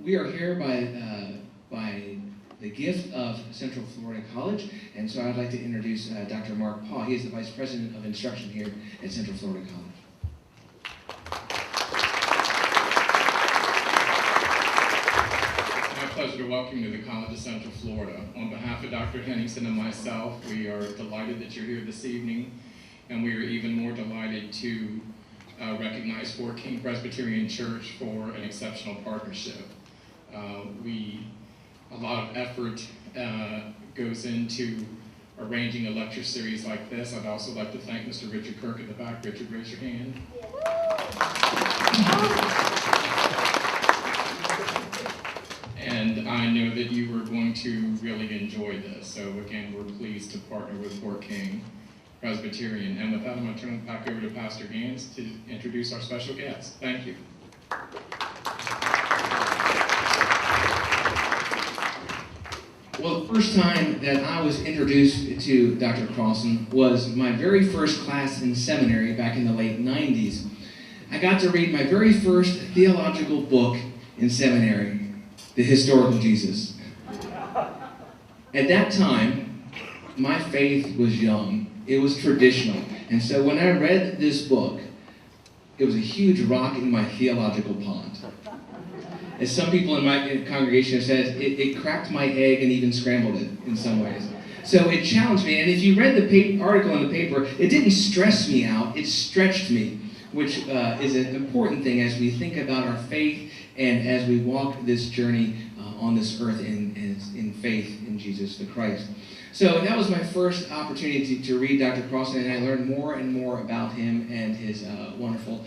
We are here by the gift of Central Florida College, and so I'd like to introduce Dr. Mark Paul. He is the Vice President of Instruction here at Central Florida College. Pleasure to welcome you to the College of Central Florida. On behalf of Dr. Henningsen and myself, we are delighted that you're here this evening, and we are even more delighted to recognize Fort King Presbyterian Church for an exceptional partnership. A lot of effort goes into arranging a lecture series like this. I'd also like to thank Mr. Richard Kirk at the back. Richard, raise your hand. And I know that you are going to really enjoy this. So again, we're pleased to partner with Fort King Presbyterian. And with that, I'm going to turn it back over to Pastor Gans to introduce our special guest. Thank you. Well, the first time that I was introduced to Dr. Crossan was my very first class in seminary back in the late 90s. I got to read my very first theological book in seminary, The Historical Jesus. At that time, my faith was young. It was traditional. And so when I read this book, it was a huge rock in my theological pond. As some people in my congregation have said, it cracked my egg and even scrambled it in some ways. So it challenged me. And if you read the article in the paper, it didn't stress me out. It stretched me, which is an important thing as we think about our faith and as we walk this journey on this earth in faith in Jesus the Christ. So that was my first opportunity to read Dr. Crossan, and I learned more and more about him and his wonderful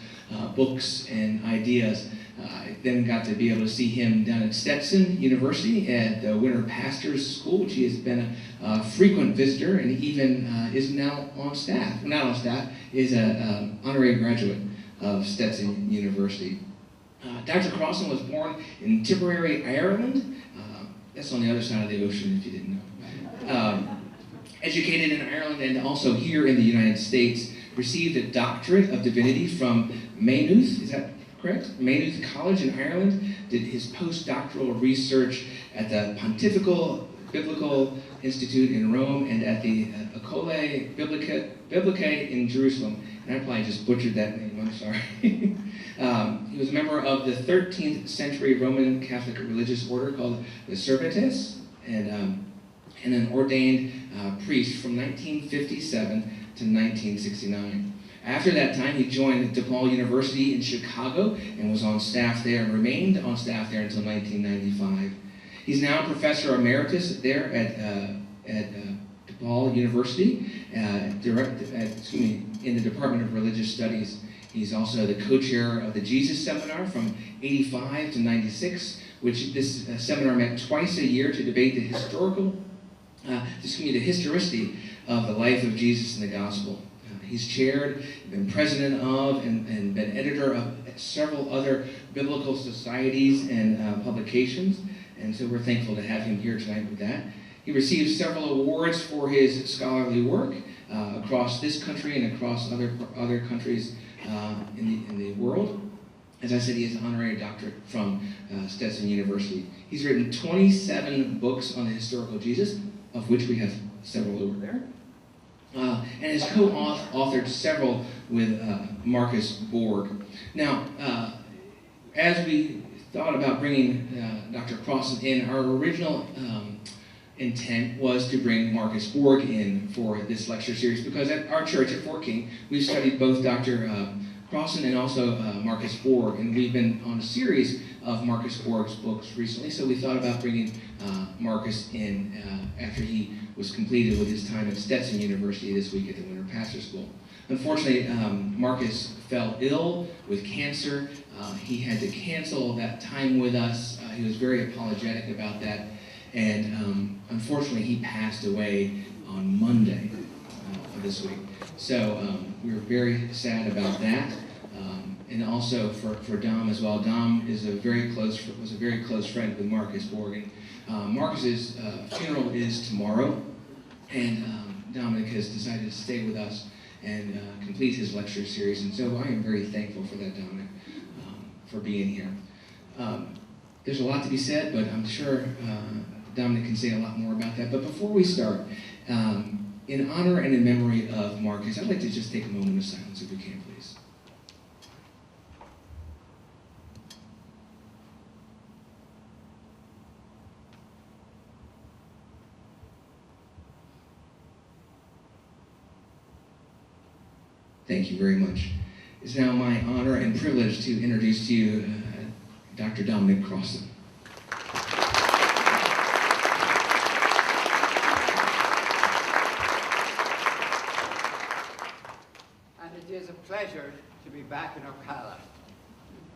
books and ideas. I then got to be able to see him down at Stetson University at the Winter Pastors School, which he has been a frequent visitor and even is now on staff. Well, not on staff, is an honorary graduate of Stetson University. Dr. Crossan was born in Tipperary, Ireland. That's on the other side of the ocean, if you didn't know. Educated in Ireland and also here in the United States, received a Doctorate of Divinity from Maynooth, is that correct? Maynooth College in Ireland, did his postdoctoral research at the Pontifical Biblical Institute in Rome and at the Ocala Biblicae in Jerusalem. And I probably just butchered that name, I'm sorry. He was a member of the 13th century Roman Catholic religious order called the Servetes, and an ordained priest from 1957 to 1969. After that time, he joined DePaul University in Chicago and was on staff there and remained on staff there until 1995. He's now a professor emeritus there at DePaul University, in the Department of Religious Studies. He's also the co-chair of the Jesus Seminar from 85 to 96, which this seminar met twice a year to debate the historicity of the life of Jesus and the gospel. He's chaired, been president of, and been editor of several other biblical societies and publications, and so we're thankful to have him here tonight with that. He received several awards for his scholarly work across this country and across other countries in the world. As I said, he has an honorary doctorate from Stetson University. He's written 27 books on the historical Jesus, of which we have several over there, and has co-authored several with Marcus Borg. Now, as we thought about bringing Dr. Crossan in, our original intent was to bring Marcus Borg in for this lecture series, because at our church at Fort King, we've studied both Dr. Crossan and also Marcus Borg, and we've been on a series of Marcus Borg's books recently, so we thought about bringing Marcus in after he was completed with his time at Stetson University this week at the Winter Pastor School. Unfortunately, Marcus fell ill with cancer. He had to cancel that time with us. He was very apologetic about that, and unfortunately he passed away on Monday of this week. So we were very sad about that. And also for Dom as well. Dom was a very close friend with Marcus Borg. Marcus's funeral is tomorrow, and Dominic has decided to stay with us and complete his lecture series. And so I am very thankful for that, Dominic, for being here. There's a lot to be said, but I'm sure Dominic can say a lot more about that. But before we start, in honor and in memory of Marcus, I'd like to just take a moment of silence if we can, please. Thank you very much. It's now my honor and privilege to introduce to you Dr. Dominic Crossan. And it is a pleasure to be back in Ocala.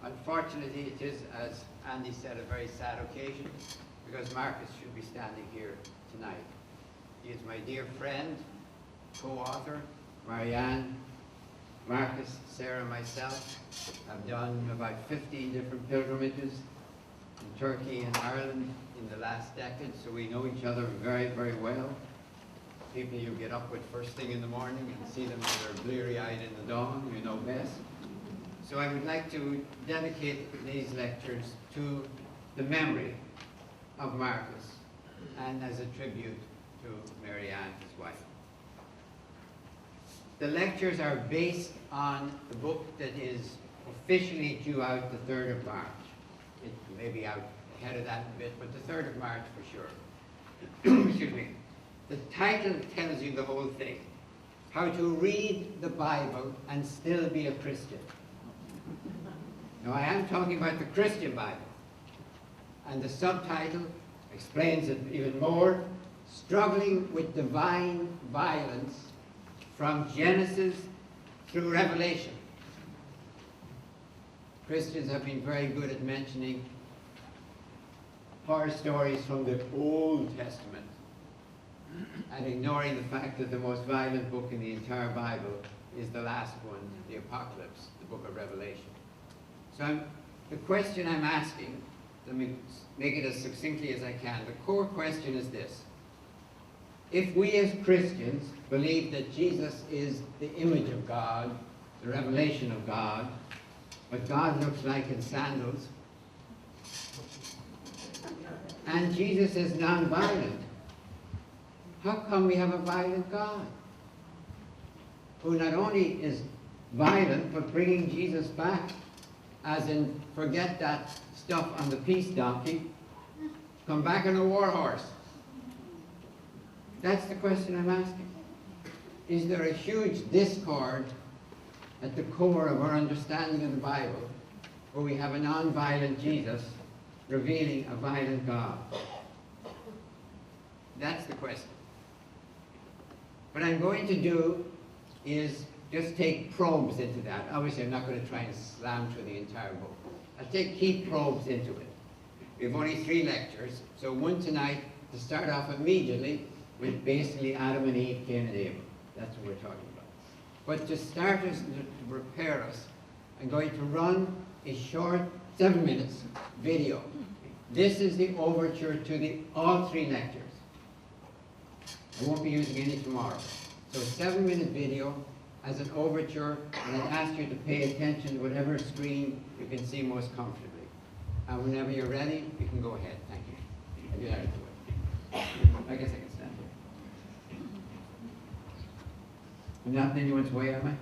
Unfortunately, it is, as Andy said, a very sad occasion because Marcus should be standing here tonight. He is my dear friend, co-author, Marianne, Marcus, Sarah, and myself have done about 15 different pilgrimages in Turkey and Ireland in the last decade, so we know each other very, very well. People you get up with first thing in the morning and see them when they're bleary-eyed in the dawn, you know best. So I would like to dedicate these lectures to the memory of Marcus and as a tribute to Marianne, his wife. The lectures are based on the book that is officially due out the 3rd of March. It may be out ahead of that a bit, but the 3rd of March for sure. Excuse me. The title tells you the whole thing. How to read the Bible and still be a Christian. Now I am talking about the Christian Bible. And the subtitle explains it even more. Struggling with divine violence from Genesis through Revelation. Christians have been very good at mentioning horror stories from the Old Testament and ignoring the fact that the most violent book in the entire Bible is the last one, the Apocalypse, the book of Revelation. So the question I'm asking, let me make it as succinctly as I can, the core question is this. If we as Christians believe that Jesus is the image of God, the revelation of God, what God looks like in sandals, and Jesus is non-violent, how come we have a violent God who not only is violent but bringing Jesus back, as in forget that stuff on the peace donkey, come back on a war horse? That's the question I'm asking. Is there a huge discord at the core of our understanding of the Bible where we have a non-violent Jesus revealing a violent God? That's the question. What I'm going to do is just take probes into that. Obviously, I'm not going to try and slam through the entire book. I'll take key probes into it. We have only 3 lectures, so one tonight to start off immediately with basically Adam and Eve, Cain and Abel. That's what we're talking about. But to start us, to prepare us, I'm going to run a short 7 minutes video. This is the overture to all 3 lectures. I won't be using any tomorrow. So a 7-minute video as an overture, and I ask you to pay attention to whatever screen you can see most comfortably. And whenever you're ready, you can go ahead. Thank you. I'll get out of the way. I guess I can stand here. I'm not in anyone's way, am I?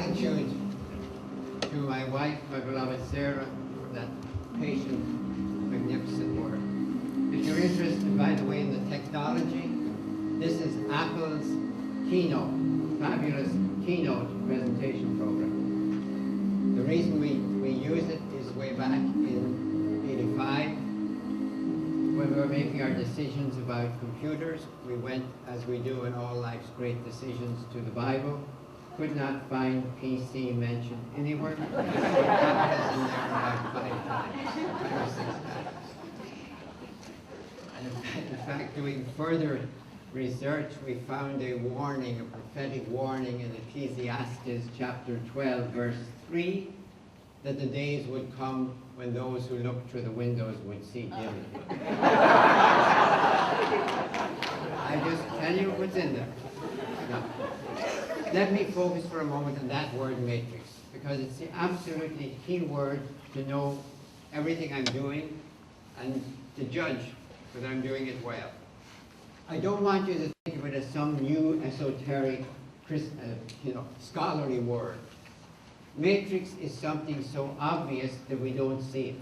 gratitude to my wife, my beloved Sarah, for that patient, magnificent work. If you're interested, by the way, in the technology, this is Apple's Keynote, fabulous Keynote presentation program. The reason we use it is way back in '85, when we were making our decisions about computers. We went, as we do in all life's great decisions, to the Bible. Could not find PC mentioned anywhere. It was in there about 5 or 6 times. And in fact, doing further research, we found a warning, a prophetic warning in Ecclesiastes chapter 12, verse 3, that the days would come when those who looked through the windows would see dimly. I just tell you what's in there. Now, let me focus for a moment on that word matrix, because it's the absolutely key word to know everything I'm doing and to judge whether I'm doing it well. I don't want you to think of it as some new esoteric, scholarly word. Matrix is something so obvious that we don't see it.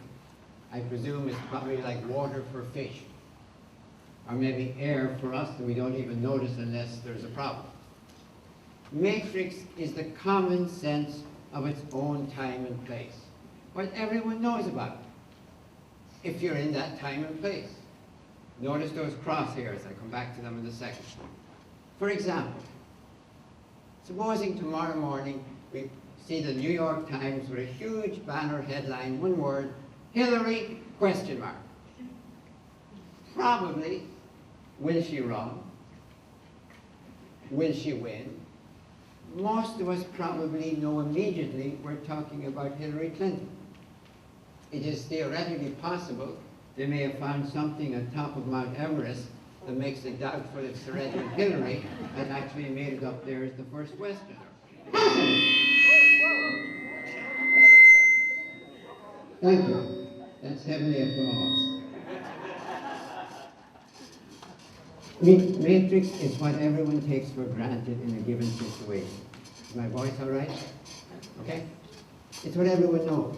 I presume it's probably like water for fish, or maybe air for us that we don't even notice unless there's a problem. Matrix is the common sense of its own time and place, what everyone knows about it, if you're in that time and place. Notice those crosshairs. I'll come back to them in a second. For example, supposing tomorrow morning we see the New York Times with a huge banner headline, one word, Hillary, ? Probably, will she run? Will she win? Most of us probably know immediately we're talking about Hillary Clinton. It is theoretically possible they may have found something on top of Mount Everest that makes it doubtful if Sergeant Hillary had actually made it up there as the first Westerner. Thank you. That's heavenly applause. Matrix is what everyone takes for granted in a given situation. Is my voice all right? Okay? It's what everyone knows.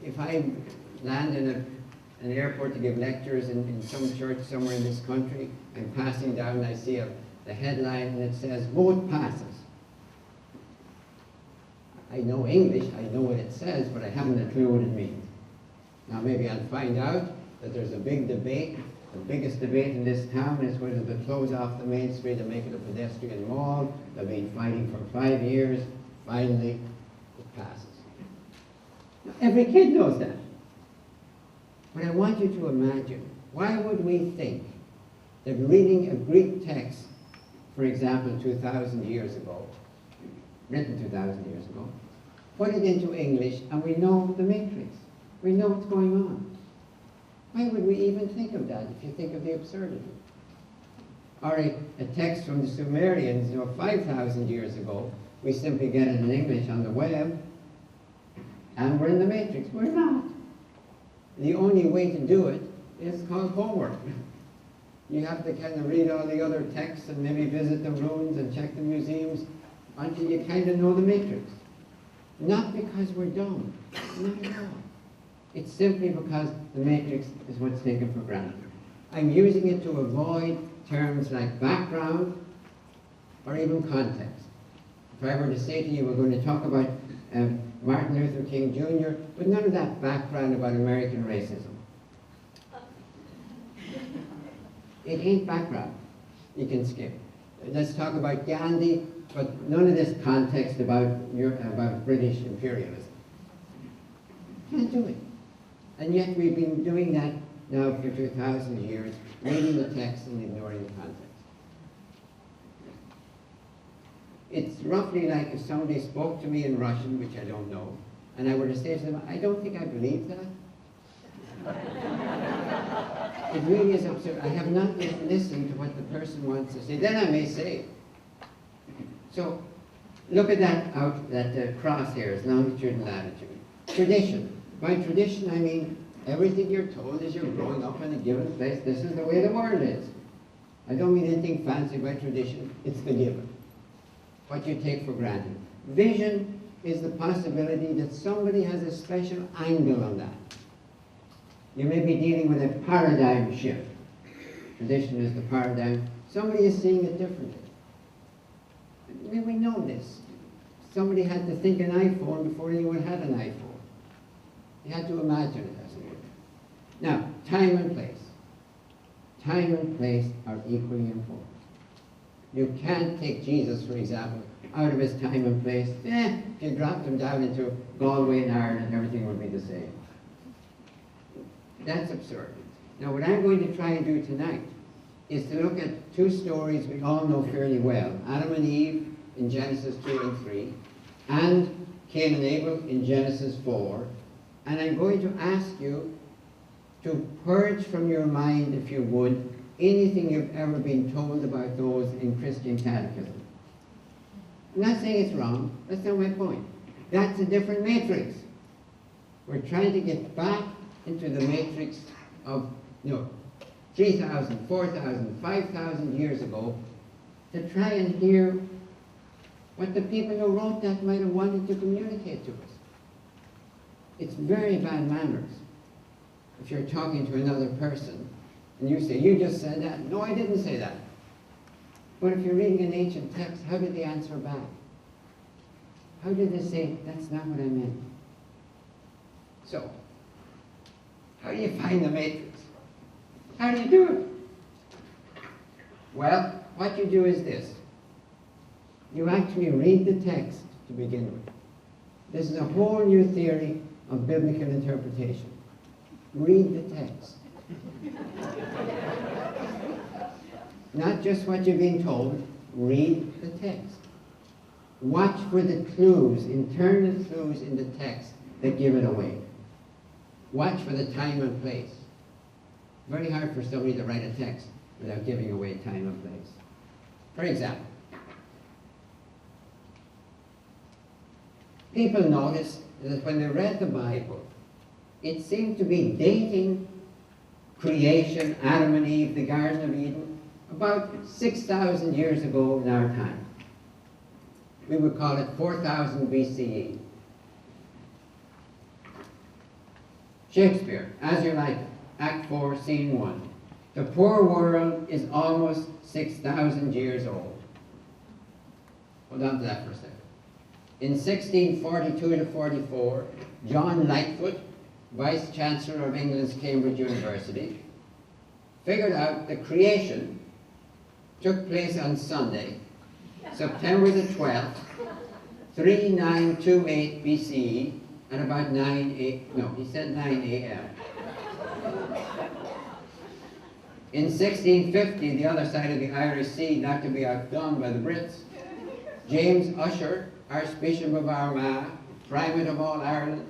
If I land in an airport to give lectures in some church somewhere in this country, I'm passing down and I see the headline and it says, vote passes. I know English, I know what it says, but I haven't a clue what it means. Now maybe I'll find out that there's a big debate. The biggest debate in this town is whether to close off the main street and make it a pedestrian mall. They've been fighting for 5 years. Finally, it passes. Now, every kid knows that. But I want you to imagine, why would we think that reading a Greek text, for example, 2,000 years ago, written 2,000 years ago, put it into English and we know the matrix. We know what's going on. Why would we even think of that if you think of the absurdity? Or a text from the Sumerians, 5,000 years ago, we simply get it in English on the web, and we're in the matrix. We're not. The only way to do it is called homework. You have to kind of read all the other texts and maybe visit the ruins and check the museums until you kind of know the matrix. Not because we're dumb. Not at all. It's simply because the matrix is what's taken for granted. I'm using it to avoid terms like background or even context. If I were to say to you, we're going to talk about Martin Luther King Jr., but none of that background about American racism. It ain't background. You can skip. Let's talk about Gandhi, but none of this context about British imperialism. Can't do it. And yet we've been doing that now for 2,000 years, reading the text and ignoring the context. It's roughly like if somebody spoke to me in Russian, which I don't know, and I were to say to them, I don't think I believe that. It really is absurd. I have not yet listened to what the person wants to say. Then I may say it. So look at that crosshairs, longitude and latitude. Tradition. By tradition, I mean everything you're told as you're growing up in a given place. This is the way the world is. I don't mean anything fancy by tradition. It's the given. What you take for granted. Vision is the possibility that somebody has a special angle on that. You may be dealing with a paradigm shift. Tradition is the paradigm. Somebody is seeing it differently. I mean, we know this. Somebody had to think an iPhone before anyone had an iPhone. You had to imagine it, as it were. Now, time and place. Time and place are equally important. You can't take Jesus, for example, out of his time and place. If you dropped him down into Galway in Ireland, everything would be the same. That's absurd. Now, what I'm going to try and do tonight is to look at two stories we all know fairly well. Adam and Eve in Genesis 2 and 3, and Cain and Abel in Genesis 4. And I'm going to ask you to purge from your mind, if you would, anything you've ever been told about those in Christian catechism. I'm not saying it's wrong. That's not my point. That's a different matrix. We're trying to get back into the matrix of 3,000, 4,000, 5,000 years ago to try and hear what the people who wrote that might have wanted to communicate to us. It's very bad manners if you're talking to another person and you say, "You just said that." "No, I didn't say that." But if you're reading an ancient text, how did they answer back? How did they say, "That's not what I meant"? So, how do you find the matrix? How do you do it? Well, what you do is this. You actually read the text to begin with. This is a whole new theory of biblical interpretation. Read the text. Not just what you're being told, read the text. Watch for the clues, internal clues in the text that give it away. Watch for the time and place. Very hard for somebody to write a text without giving away time and place. For example, people noticed that when they read the Bible, it seemed to be dating creation, Adam and Eve, the Garden of Eden, about 6,000 years ago in our time. We would call it 4,000 BCE. Shakespeare, As You Like It, Act 4, Scene 1. The poor world is almost 6,000 years old. Hold on to that for a second. In 1642 to 44, John Lightfoot, Vice Chancellor of England's Cambridge University, figured out that creation took place on Sunday, September the 12th, 3928 BCE, at about 9 a.m. In 1650, the other side of the Irish Sea, not to be outdone by the Brits, James Usher, Archbishop of Armagh, Primate of all Ireland,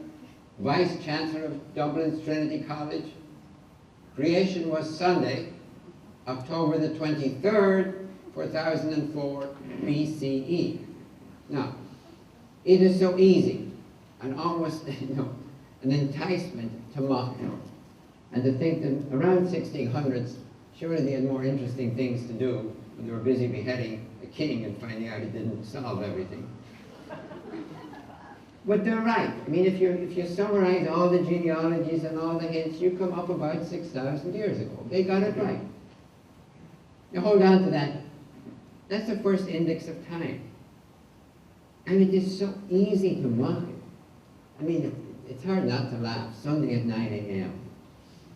Vice Chancellor of Dublin's Trinity College. Creation was Sunday, October the 23rd, 4004 BCE. Now, it is so easy and almost an enticement to mock them and to think that around 1600s, surely they had more interesting things to do when they were busy beheading a king and finding out he didn't solve everything. But they're right. I mean, if you summarize all the genealogies and all the hints, you come up about 6,000 years ago. They got it right. Now hold on to that. That's the first index of time. And it is so easy to mock it. I mean, it's hard not to laugh. Sunday at 9 a.m.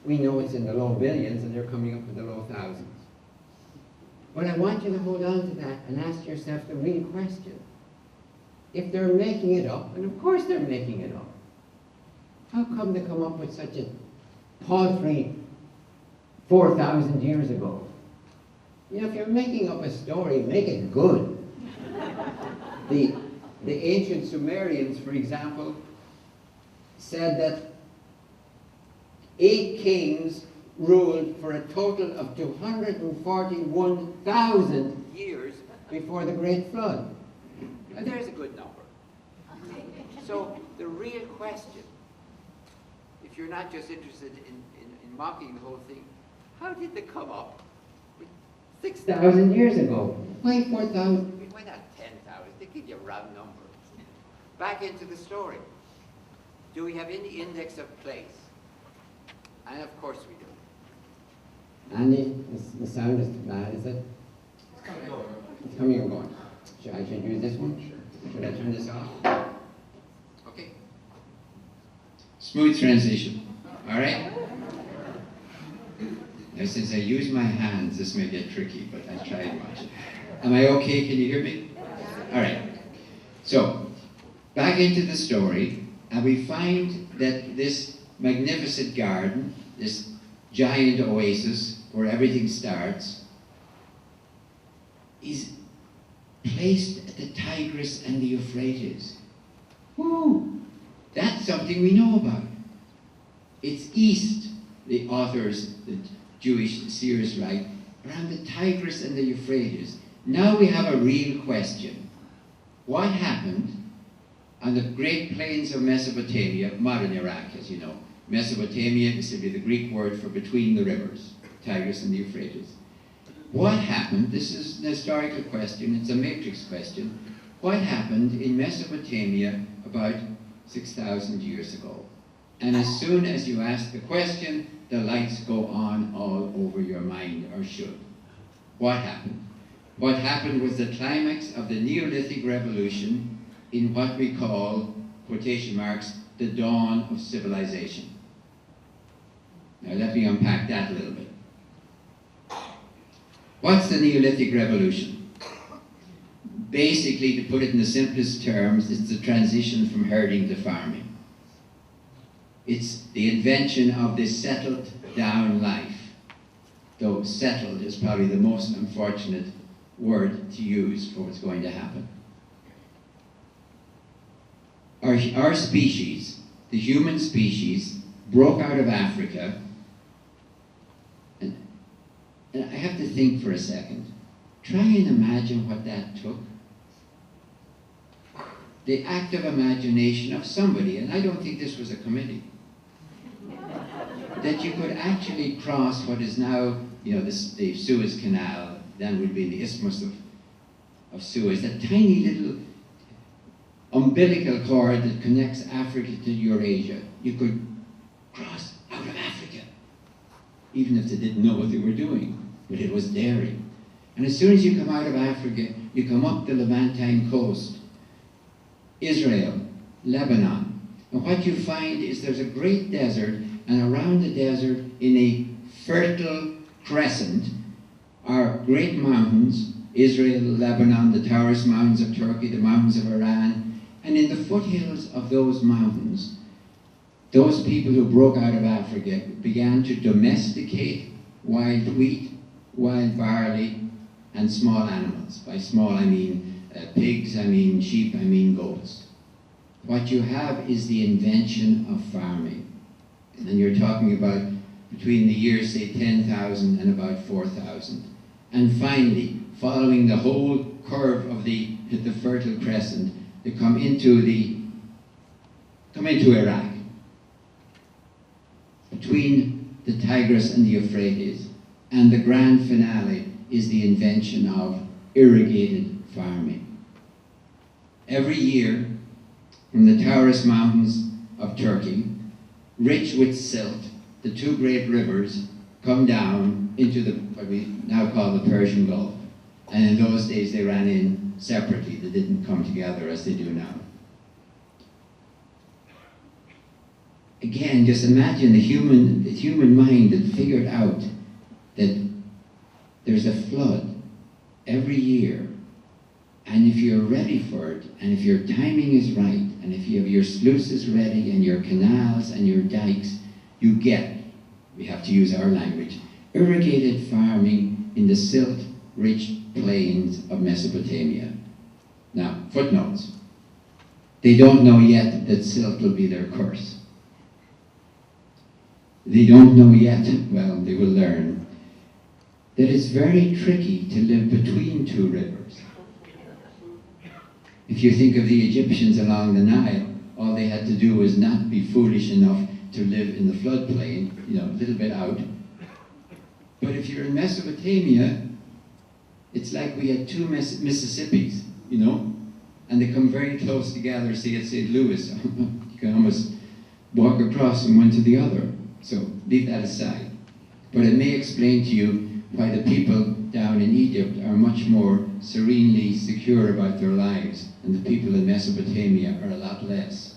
We know it's in the low billions and they're coming up with the low thousands. But I want you to hold on to that and ask yourself the real question. If they're making it up, and of course they're making it up, how come they come up with such a paltry 4,000 years ago? You know, if you're making up a story, make it good. The ancient Sumerians, for example, said that 8 kings ruled for a total of 241,000 years before the Great Flood. And there's a good number. So the real question, if you're not just interested in mocking the whole thing, how did they come up with 6,000 years ago? Why 4,000? Why not 10,000? They give you round numbers. back into the story. Do we have any index of place? And of course we do. Andy, the sound is bad, is it? It's coming and going. It's coming and going. I should use this one? Sure. Should I turn this off? Okay. Smooth transition. All right? Now, since I use my hands, this may get tricky, but I tried much. Am I okay? Can you hear me? All right. So, back into the story, and we find that this magnificent garden, this giant oasis where everything starts, is placed at the Tigris and the Euphrates. Woo! That's something we know about. It's east, the authors, the Jewish seers write, around the Tigris and the Euphrates. Now we have a real question. What happened on the great plains of Mesopotamia, modern Iraq, as you know? Mesopotamia is simply the Greek word for between the rivers, Tigris and the Euphrates. What happened, this is an historical question, it's a matrix question, what happened in Mesopotamia about 6,000 years ago? And as soon as you ask the question, the lights go on all over your mind, or should. What happened? What happened was the climax of the Neolithic Revolution in what we call, quotation marks, the dawn of civilization. Now let me unpack that a little bit. What's the Neolithic Revolution? Basically, to put it in the simplest terms, it's the transition from herding to farming. It's the invention of this settled down life. Though settled is probably the most unfortunate word to use for what's going to happen. Our species, the human species, broke out of Africa, and I have to think for a second. Try and imagine what that took. The active imagination of somebody, and I don't think this was a committee, that you could actually cross what is now, you know, the Suez Canal, then would be the Isthmus of Suez, that tiny little umbilical cord that connects Africa to Eurasia. You could cross out of Africa, even if they didn't know what they were doing, but it was daring. And as soon as you come out of Africa, you come up the Levantine coast, Israel, Lebanon, and what you find is there's a great desert, and around the desert, in a fertile crescent, are great mountains, Israel, Lebanon, the Taurus Mountains of Turkey, the mountains of Iran, and in the foothills of those mountains, those people who broke out of Africa began to domesticate wild wheat, wild barley, and small animals. By small I mean pigs, I mean sheep, I mean goats. What you have is the invention of farming. And you're talking about between the years, say, 10,000 and about 4,000. And finally, following the whole curve of the Fertile Crescent, they come into Iraq. Between the Tigris and the Euphrates. And the grand finale is the invention of irrigated farming. Every year, from the Taurus Mountains of Turkey, rich with silt, the two great rivers come down into what we now call the Persian Gulf. And in those days they ran in separately, they didn't come together as they do now. Again, just imagine the human mind that figured out that there's a flood every year, and if you're ready for it, and if your timing is right, and if you have your sluices ready, and your canals and your dikes, you get, we have to use our language, irrigated farming in the silt-rich plains of Mesopotamia. Now, footnotes. They don't know yet that silt will be their curse. They don't know yet, well, they will learn, that it's very tricky to live between two rivers. If you think of the Egyptians along the Nile, all they had to do was not be foolish enough to live in the floodplain, you know, a little bit out. But if you're in Mesopotamia, it's like we had two Mississippis, you know, and the they come very close together, say at St. Louis, you can almost walk across from one to the other. So leave that aside. But it may explain to you why the people down in Egypt are much more serenely secure about their lives, and the people in Mesopotamia are a lot less.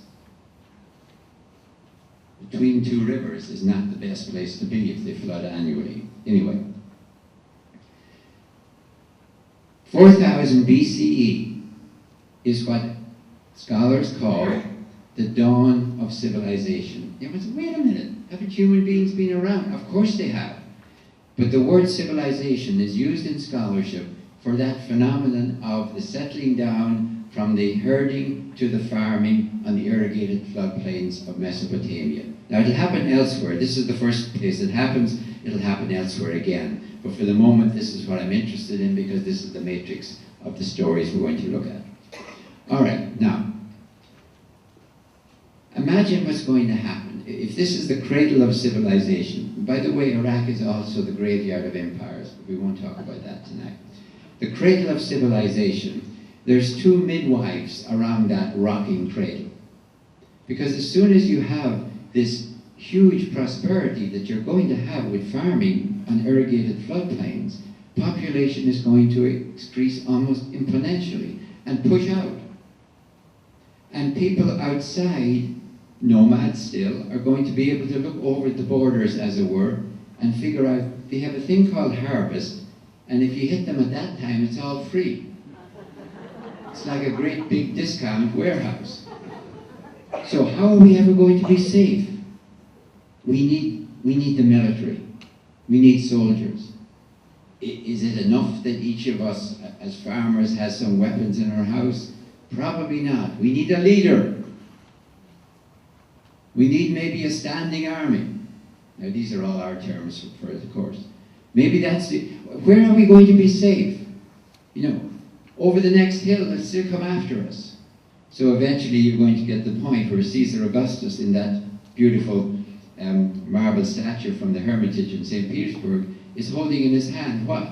Between two rivers is not the best place to be if they flood annually. Anyway, 4000 BCE is what scholars call the dawn of civilization. You must say, wait a minute, haven't human beings been around? Of course they have. But the word civilization is used in scholarship for that phenomenon of the settling down from the herding to the farming on the irrigated floodplains of Mesopotamia. Now it'll happen elsewhere. This is the first place it happens. It'll happen elsewhere again. But for the moment, this is what I'm interested in because this is the matrix of the stories we're going to look at. All right, now, imagine what's going to happen. If this is the cradle of civilization, by the way, Iraq is also the graveyard of empires, but we won't talk about that tonight. The cradle of civilization, there's two midwives around that rocking cradle. Because as soon as you have this huge prosperity that you're going to have with farming on irrigated floodplains, population is going to increase almost exponentially and push out. And people outside, nomads still, are going to be able to look over the borders, as it were, and figure out, they have a thing called harvest, and if you hit them at that time, it's all free. It's like a great big discount warehouse. So how are we ever going to be safe? We need the military. We need soldiers. Is it enough that each of us, as farmers, has some weapons in our house? Probably not. We need a leader. We need maybe a standing army. Now these are all our terms for it, of course. Maybe that's it. Where are we going to be safe? You know, over the next hill, they'll still come after us. So eventually you're going to get the point where Caesar Augustus, in that beautiful marble statue from the Hermitage in St. Petersburg, is holding in his hand what?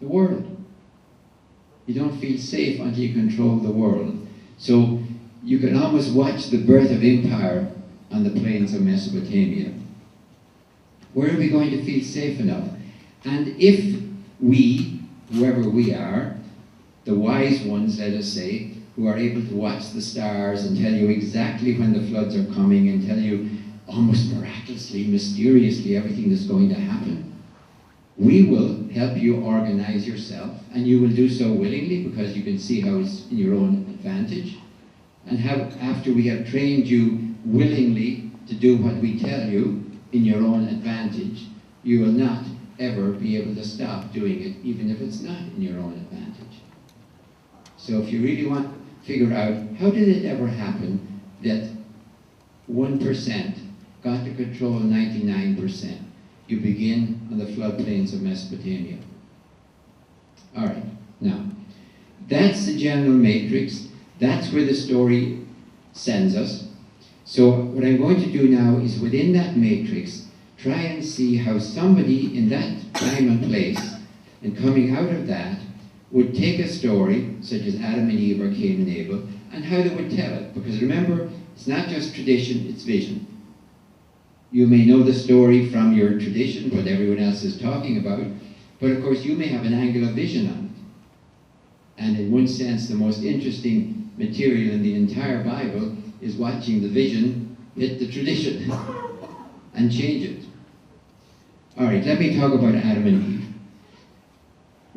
The world. You don't feel safe until you control the world. So you can almost watch the birth of empire on the plains of Mesopotamia. Where are we going to feel safe enough? And if we, whoever we are, the wise ones, let us say, who are able to watch the stars and tell you exactly when the floods are coming and tell you almost miraculously, mysteriously everything that's going to happen, we will help you organize yourself, and you will do so willingly because you can see how it's in your own advantage. And after we have trained you willingly to do what we tell you in your own advantage, you will not ever be able to stop doing it, even if it's not in your own advantage. So if you really want to figure out, how did it ever happen that 1% got to control 99%? You begin on the floodplains of Mesopotamia. All right, now, that's the general matrix. That's where the story sends us. So what I'm going to do now is, within that matrix, try and see how somebody in that time and place, and coming out of that, would take a story, such as Adam and Eve or Cain and Abel, and how they would tell it. Because remember, it's not just tradition, it's vision. You may know the story from your tradition, what everyone else is talking about, but of course you may have an angle of vision on it. And in one sense, the most interesting material in the entire Bible is watching the vision hit the tradition and change it. All right, let me talk about Adam and Eve.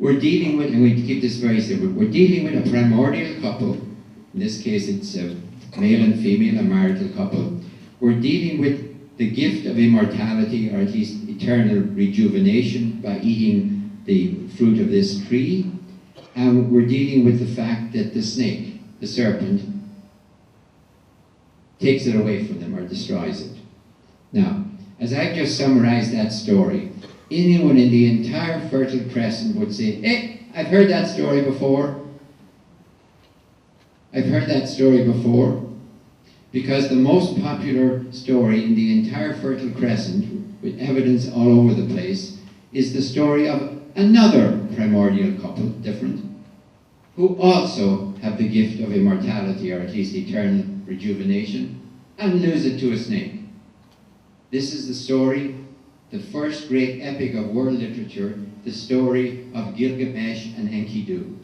We're dealing with, I'm going to keep this very simple, we're dealing with a primordial couple. In this case, it's a male and female, a marital couple. We're dealing with the gift of immortality, or at least eternal rejuvenation, by eating the fruit of this tree. And we're dealing with the fact that the snake, the serpent, takes it away from them or destroys it. Now, as I've just summarized that story, anyone in the entire Fertile Crescent would say, hey, I've heard that story before. I've heard that story before. Because the most popular story in the entire Fertile Crescent, with evidence all over the place, is the story of another primordial couple, different, who also have the gift of immortality, or at least eternal rejuvenation, and lose it to a snake. This is the story, the first great epic of world literature, the story of Gilgamesh and Enkidu.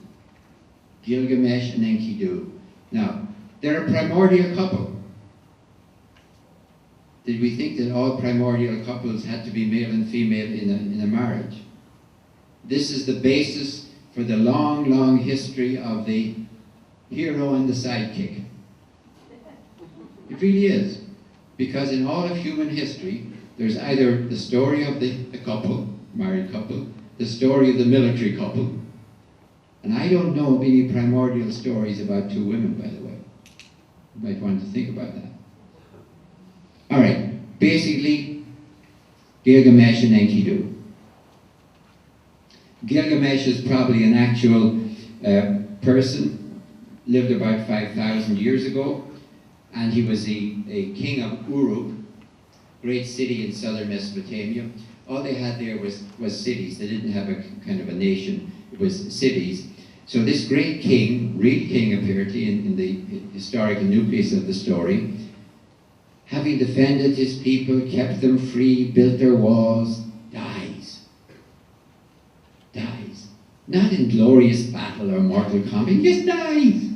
Gilgamesh and Enkidu. Now, they're a primordial couple. Did we think that all primordial couples had to be male and female in a marriage? This is the basis for the long, long history of the hero and the sidekick. It really is. Because in all of human history, there's either the story of the couple, married couple, the story of the military couple. And I don't know of any primordial stories about two women, by the way. You might want to think about that. All right, basically, Gilgamesh and Enkidu. Gilgamesh is probably an actual person, lived about 5,000 years ago, and he was a king of Uruk, great city in southern Mesopotamia. All they had there was cities. They didn't have a kind of a nation. It was cities. So this great king, real king apparently in the historical nucleus of the story, having defended his people, kept them free, built their walls, dies. Dies. Not in glorious battle or mortal combat, he just dies.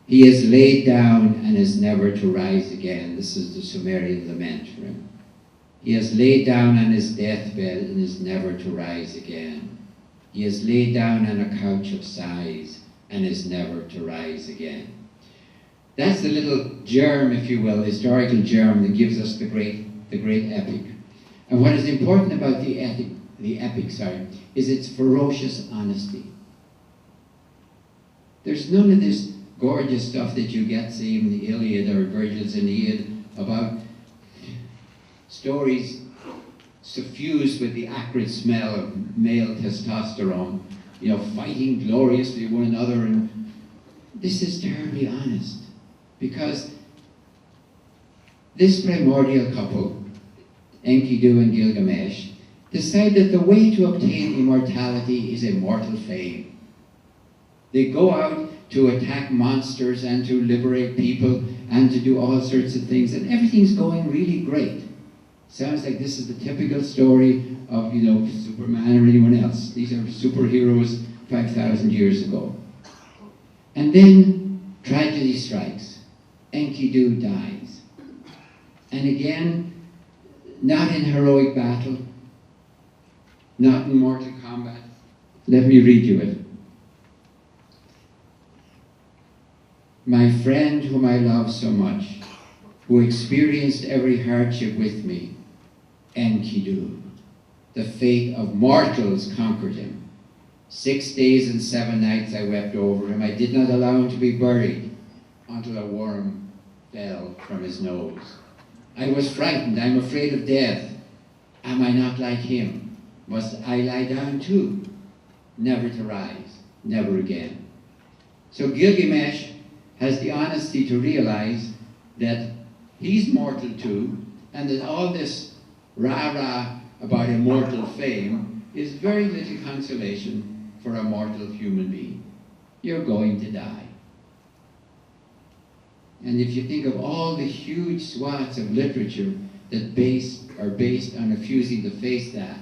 He is laid down and is never to rise again. This is the Sumerian lament for him. He is laid down on his deathbed and is never to rise again. He is laid down on a couch of sighs and is never to rise again. That's the little germ, if you will, historical germ that gives us the great epic. And what is important about the epic, is its ferocious honesty. There's none of this gorgeous stuff that you get, say, in the Iliad or Virgil's Aeneid about stories suffused with the acrid smell of male testosterone, fighting gloriously one another. And this is terribly honest, because this primordial couple, Enkidu and Gilgamesh, decide that the way to obtain immortality is immortal fame. They go out to attack monsters and to liberate people and to do all sorts of things, and everything's going really great. Sounds like this is the typical story of, Superman or anyone else. These are superheroes 5,000 years ago. And then tragedy strikes. Enkidu dies. And again, not in heroic battle, not in mortal combat. Let me read you it. My friend whom I love so much, who experienced every hardship with me, Enkidu, the fate of mortals conquered him. 6 days and 7 nights I wept over him. I did not allow him to be buried until a worm fell from his nose. I was frightened. I'm afraid of death. Am I not like him? Must I lie down too? Never to rise, never again. So Gilgamesh has the honesty to realize that he's mortal too, and that all this rah-rah about immortal fame is very little consolation for a mortal human being. You're going to die. And if you think of all the huge swaths of literature that are based on refusing to face that,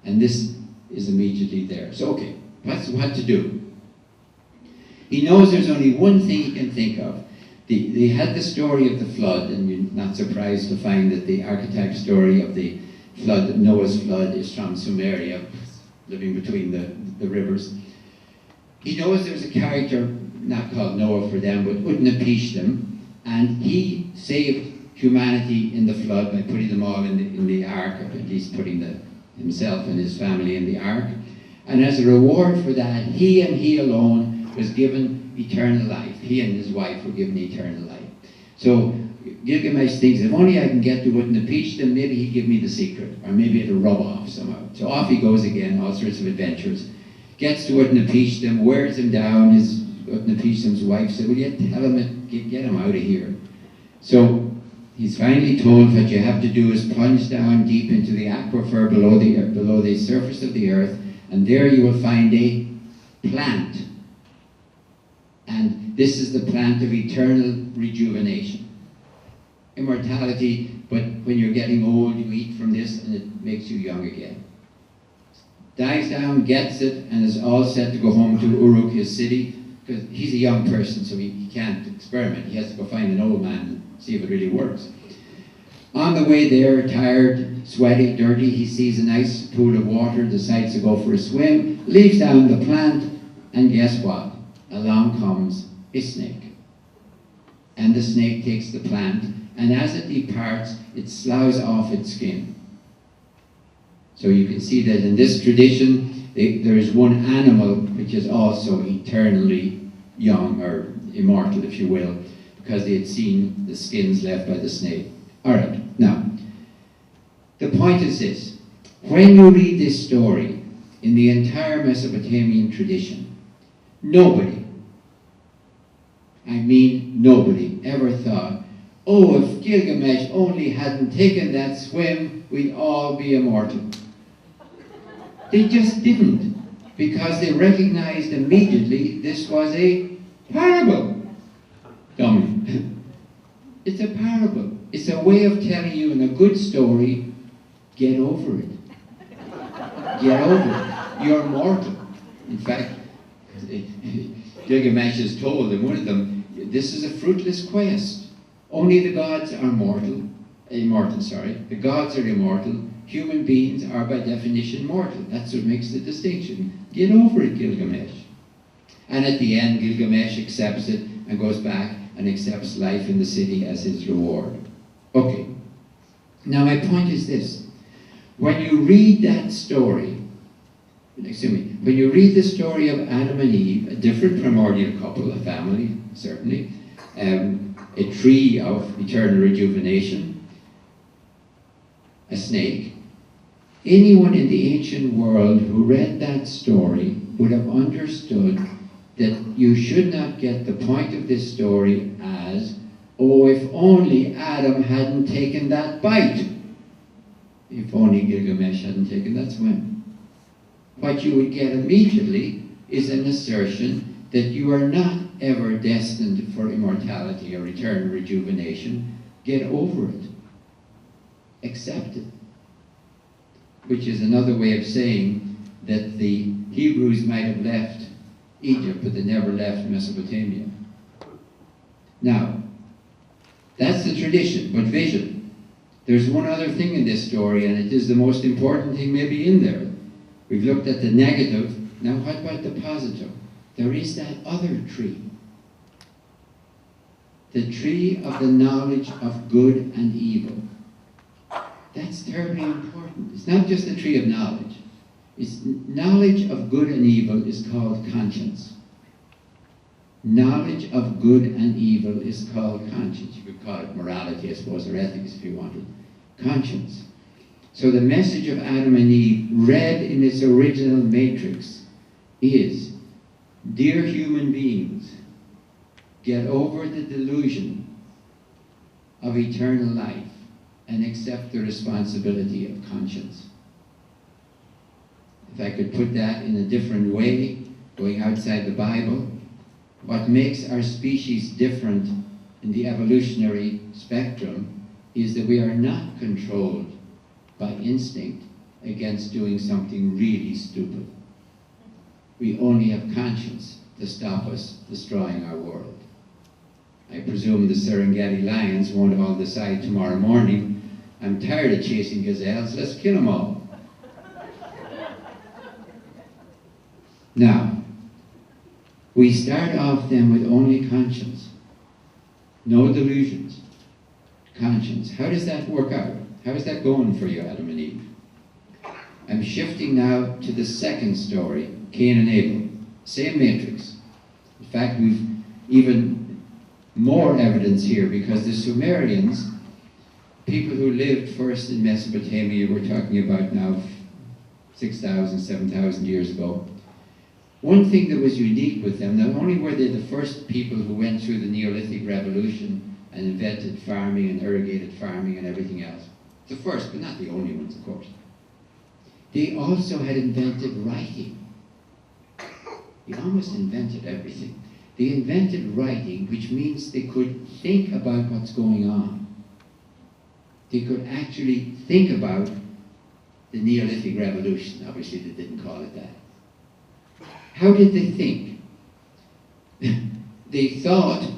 and this is immediately there. So okay, what to do? He knows there's only one thing he can think of. They had the story of the flood, and you're not surprised to find that the archetype story of the flood, Noah's flood, is from Sumeria, living between the rivers. He knows there's a character, not called Noah for them, but Utnapishtim, and he saved humanity in the flood by putting them all in the ark, or at least putting himself and his family in the ark. And as a reward for that, he and he alone was given eternal life. He and his wife were given eternal life. So Gilgamesh thinks, if only I can get to Utnapishtim, maybe he'd give me the secret, or maybe it'll rub off somehow. So off he goes again, all sorts of adventures. Gets to Utnapishtim, wears him down. Utnapishtim's wife said, will you tell him, get him out of here. So he's finally told what you have to do is plunge down deep into the aquifer below the surface of the earth, and there you will find a plant. And this is the plant of eternal rejuvenation. Immortality, but when you're getting old, you eat from this and it makes you young again. Dies down, gets it, and is all set to go home to Uruk, his city, because he's a young person, so he can't experiment. He has to go find an old man and see if it really works. On the way there, tired, sweaty, dirty, he sees a nice pool of water, decides to go for a swim, leaves down the plant, and guess what? Along comes a snake. And the snake takes the plant, and as it departs, it sloughs off its skin. So you can see that in this tradition, there is one animal which is also eternally young, or immortal, if you will, because they had seen the skins left by the snake. All right, now, the point is this. When you read this story in the entire Mesopotamian tradition, nobody, I mean nobody, ever thought, oh, if Gilgamesh only hadn't taken that swim, we'd all be immortal. They just didn't, because they recognized immediately this was a parable. Dominic. It's a parable. It's a way of telling you in a good story, get over it. Get over it. You're mortal. In fact, Gilgamesh is told in one of them, this is a fruitless quest. Only the gods are immortal. The gods are immortal. Human beings are by definition mortal. That's what makes the distinction. Get over it, Gilgamesh. And at the end, Gilgamesh accepts it and goes back and accepts life in the city as his reward. Okay. Now my point is this. When you read that story, when you read the story of Adam and Eve, a different primordial couple, a family, certainly, a tree of eternal rejuvenation, a snake, anyone in the ancient world who read that story would have understood that you should not get the point of this story as, oh, if only Adam hadn't taken that bite. If only Gilgamesh hadn't taken that swim. What you would get immediately is an assertion that you are not ever destined for immortality or eternal rejuvenation. Get over it. Accept it. Which is another way of saying that the Hebrews might have left Egypt, but they never left Mesopotamia. Now, that's the tradition, but vision. There's one other thing in this story, and it is the most important thing maybe in there. We've looked at the negative. Now what about the positive? There is that other tree. The tree of the knowledge of good and evil. That's terribly important. It's not just the tree of knowledge. It's knowledge of good and evil is called conscience. Knowledge of good and evil is called conscience. You could call it morality, I suppose, or ethics if you wanted. Conscience. So the message of Adam and Eve, read in its original matrix, is, dear human beings, get over the delusion of eternal life and accept the responsibility of conscience. If I could put that in a different way, going outside the Bible, what makes our species different in the evolutionary spectrum is that we are not controlled by instinct against doing something really stupid. We only have conscience to stop us destroying our world. I presume the Serengeti lions won't all decide tomorrow morning, I'm tired of chasing gazelles, let's kill them all. Now, we start off then with only conscience. No delusions. Conscience. How does that work out? How is that going for you, Adam and Eve? I'm shifting now to the second story, Cain and Abel. Same matrix. In fact, we've even more evidence here because the Sumerians, people who lived first in Mesopotamia, we're talking about now 6,000, 7,000 years ago. One thing that was unique with them, not only were they the first people who went through the Neolithic Revolution and invented farming and irrigated farming and everything else. The first, but not the only ones, of course. They also had invented writing. They almost invented everything. They invented writing, which means they could think about what's going on. They could actually think about the Neolithic Revolution. Obviously, they didn't call it that. How did they think? They thought,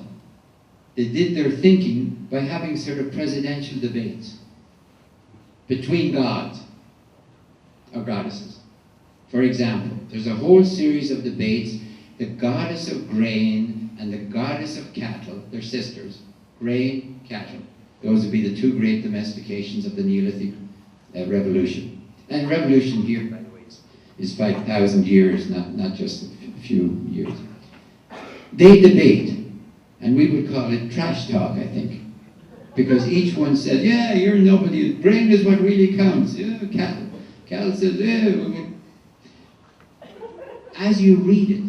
they did their thinking by having sort of presidential debates between gods or goddesses. For example, there's a whole series of debates. The goddess of grain and the goddess of cattle, they're sisters. Grain, cattle. Those would be the two great domestications of the Neolithic Revolution. And revolution here, by the way, is 5,000 years, not just a few years. They debate, and we would call it trash talk, I think. Because each one said, yeah, you're nobody, grain is what really counts. Yeah, cattle. Cattle says, yeah. As you read it,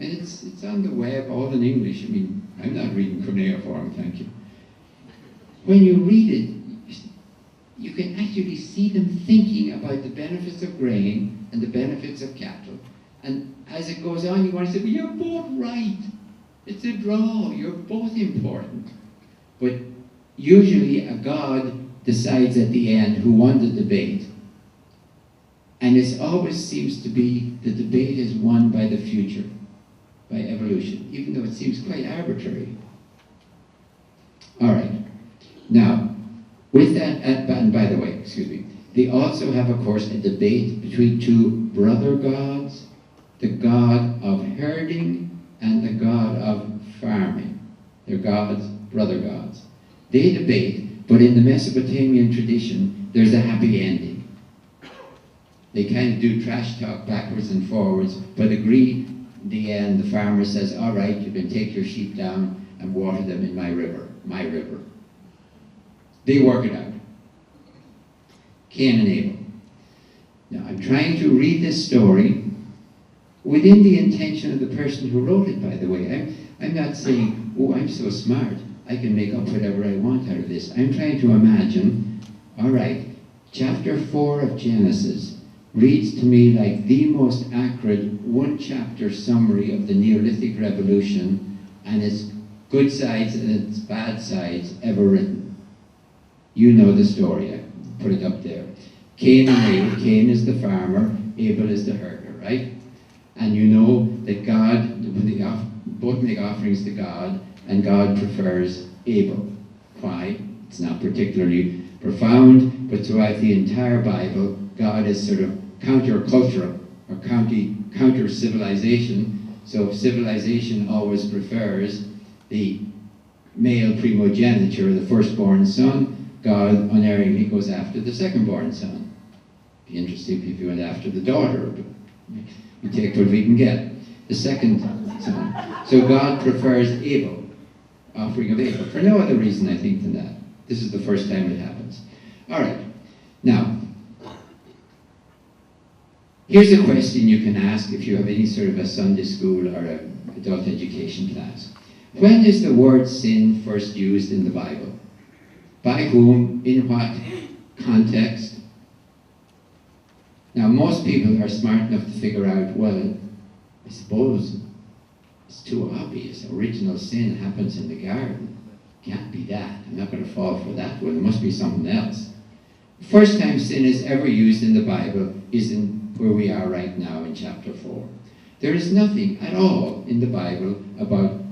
and it's on the web, all in English. I mean, I'm not reading cuneiform, thank you. When you read it, you can actually see them thinking about the benefits of grain and the benefits of cattle. And as it goes on, you want to say, well, you're both right. It's a draw. You're both important. But usually a god decides at the end who won the debate. And it always seems to be the debate is won by the future, by evolution, even though it seems quite arbitrary. All right. Now, with that, and by the way, excuse me, they also have, of course, a debate between two brother gods, the god of herding and the god of farming. They're gods, brother gods. They debate, but in the Mesopotamian tradition, there's a happy ending. They kind of do trash talk backwards and forwards, but agree in the end. The farmer says, all right, you can take your sheep down and water them in my river. They work it out. Cain and Abel. Now, I'm trying to read this story within the intention of the person who wrote it, by the way. I'm not saying, oh, I'm so smart, I can make up whatever I want out of this. I'm trying to imagine, all right, chapter 4 of Genesis reads to me like the most accurate one-chapter summary of the Neolithic Revolution and its good sides and its bad sides ever written. You know the story. I put it up there. Cain and Abel. Cain is the farmer. Abel is the herder, right? And you know that God, when they both make offerings to God, and God prefers Abel. Why? It's not particularly profound, but throughout the entire Bible, God is sort of counter-cultural or counter-civilization. So civilization always prefers the male primogeniture, the firstborn son. God unerringly goes after the second-born son. It'd be interesting if he went after the daughter, but we take what we can get. The second son. So God prefers Abel, offering of Abel, for no other reason, I think, than that. This is the first time it happens. All right. Now, here's a question you can ask if you have any sort of a Sunday school or an adult education class. When is the word sin first used in the Bible? By whom? In what context? Now, most people are smart enough to figure out, well, I suppose it's too obvious. Original sin happens in the garden. Can't be that. I'm not going to fall for that one. It must be something else. The first time sin is ever used in the Bible is in where we are right now in chapter 4. There is nothing at all in the Bible about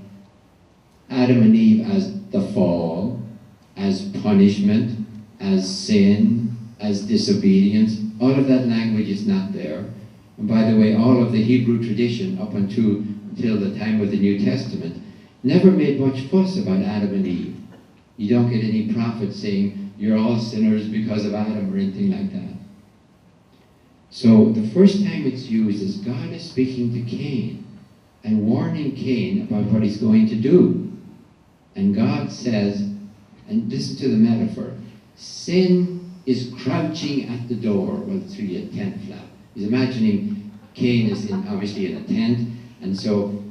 Adam and Eve as the fall, as punishment, as sin, as disobedience. All of that language is not there. And by the way, all of the Hebrew tradition up until the time of the New Testament never made much fuss about Adam and Eve. You don't get any prophets saying, you're all sinners because of Adam or anything like that. So the first time it's used is God is speaking to Cain and warning Cain about what he's going to do. And God says, and listen to the metaphor, sin is crouching at the door. Well, it's really a tent flap. He's imagining Cain is obviously in a tent, and so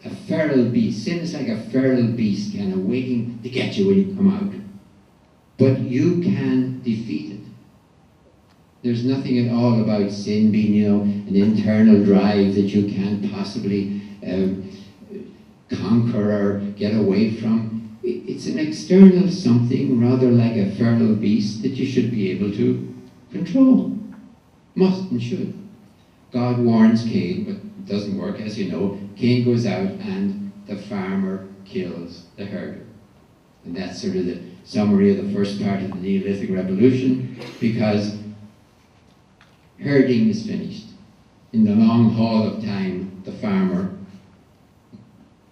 a feral beast. Sin is like a feral beast kind of waiting to get you when you come out. But you can defeat it. There's nothing at all about sin being, an internal drive that you can't possibly conquer or get away from. It's an external something, rather like a feral beast, that you should be able to control. Must and should. God warns Cain, but it doesn't work, as you know. Cain goes out and the farmer kills the herder. And that's sort of the summary of the first part of the Neolithic Revolution, because herding is finished. In the long haul of time, the farmer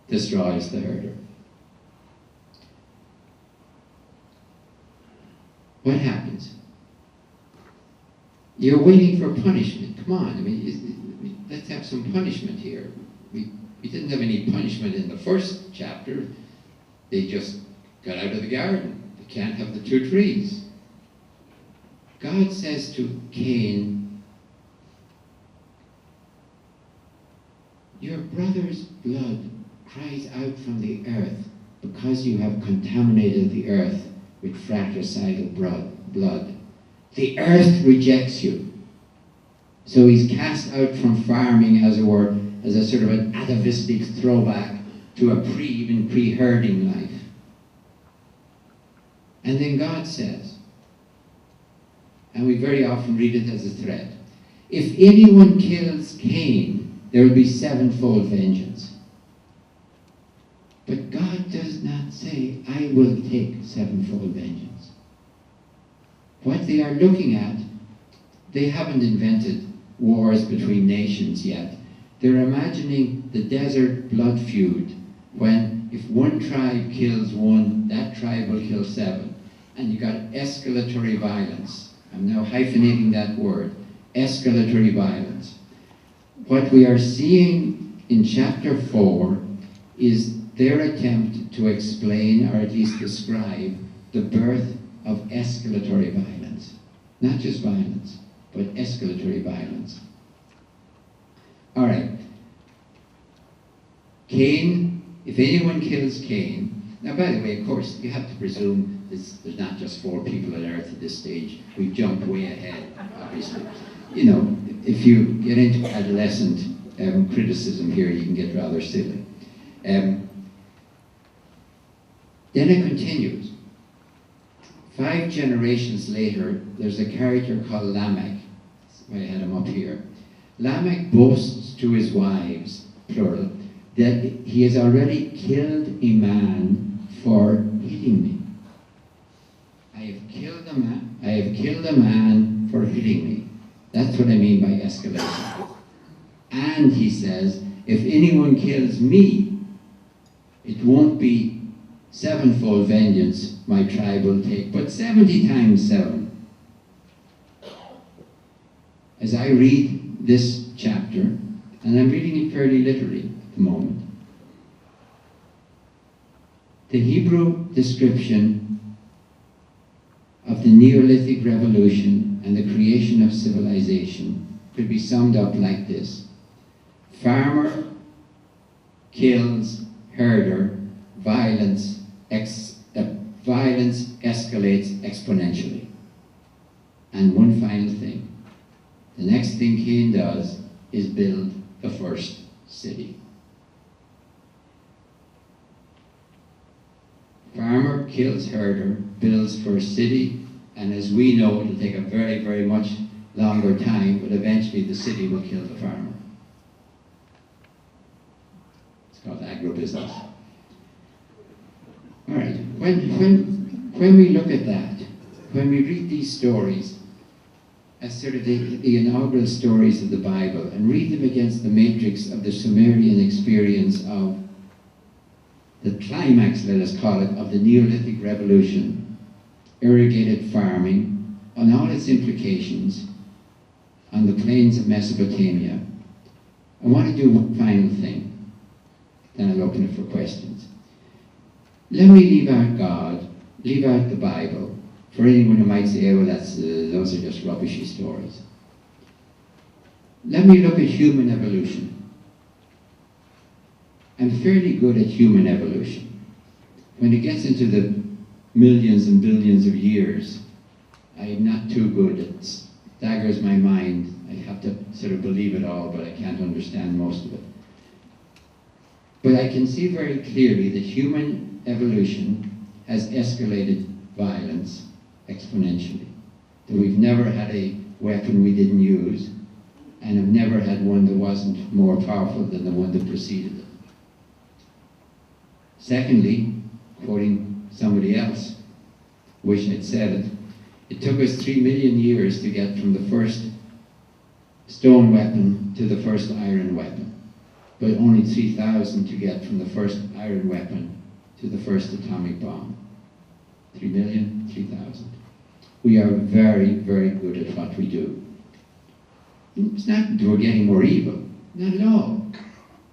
destroys the herder. What happens? You're waiting for punishment. Come on, let's have some punishment here. We didn't have any punishment in the first chapter. They just got out of the garden. They can't have the two trees. God says to Cain, your brother's blood cries out from the earth because you have contaminated the earth with fratricidal blood. The earth rejects you. So he's cast out from farming, as it were, as a sort of an atavistic throwback to a pre-herding life. And then God says, and we very often read it as a threat, if anyone kills Cain, there will be sevenfold vengeance. But God does not say, I will take sevenfold vengeance. What they are looking at, they haven't invented wars between nations yet. They're imagining the desert blood feud, when if one tribe kills one, that tribe will kill seven. And you got escalatory violence. I'm now hyphenating that word, escalatory violence. What we are seeing in chapter 4 is their attempt to explain, or at least describe, the birth of escalatory violence. Not just violence, but escalatory violence. All right. Cain, if anyone kills Cain, now by the way, of course, you have to presume there's not just 4 people on earth at this stage. We've jumped way ahead, obviously. If you get into adolescent criticism here, you can get rather silly. Then it continues. 5 generations later, there's a character called Lamech. That's why I had him up here. Lamech boasts to his wives, plural, that he has already killed a man for hitting me. I have killed a man for hitting me. That's what I mean by escalation. And he says, if anyone kills me, it won't be sevenfold vengeance my tribe will take, but 70 times 7. As I read this chapter, and I'm reading it fairly literally at the moment, the Hebrew description of the Neolithic Revolution and the creation of civilization could be summed up like this. Farmer kills herder, violence escalates exponentially. And one final thing. The next thing Cain does is build the first city. Farmer kills herder, builds first city, and as we know, it'll take a very, very much longer time, but eventually the city will kill the farmer. It's called agribusiness. All right, when we look at that, when we read these stories as sort of the inaugural stories of the Bible and read them against the matrix of the Sumerian experience of the climax, let us call it, of the Neolithic Revolution, irrigated farming, on all its implications on the plains of Mesopotamia, I want to do one final thing, then I'll open it for questions. Let me leave out God, leave out the Bible, for anyone who might say, well, those are just rubbishy stories. Let me look at human evolution. I'm fairly good at human evolution. When it gets into the millions and billions of years, I'm not too good. It staggers my mind. I have to sort of believe it all, but I can't understand most of it. But I can see very clearly that human evolution has escalated violence exponentially. That we've never had a weapon we didn't use, and have never had one that wasn't more powerful than the one that preceded it. Secondly, quoting somebody else, wish I'd said it, it took us 3 million years to get from the first stone weapon to the first iron weapon, but only 3,000 to get from the first iron weapon to the first atomic bomb. 3 million, 3,000. We are very, very good at what we do. It's not that we're getting more evil, not at all.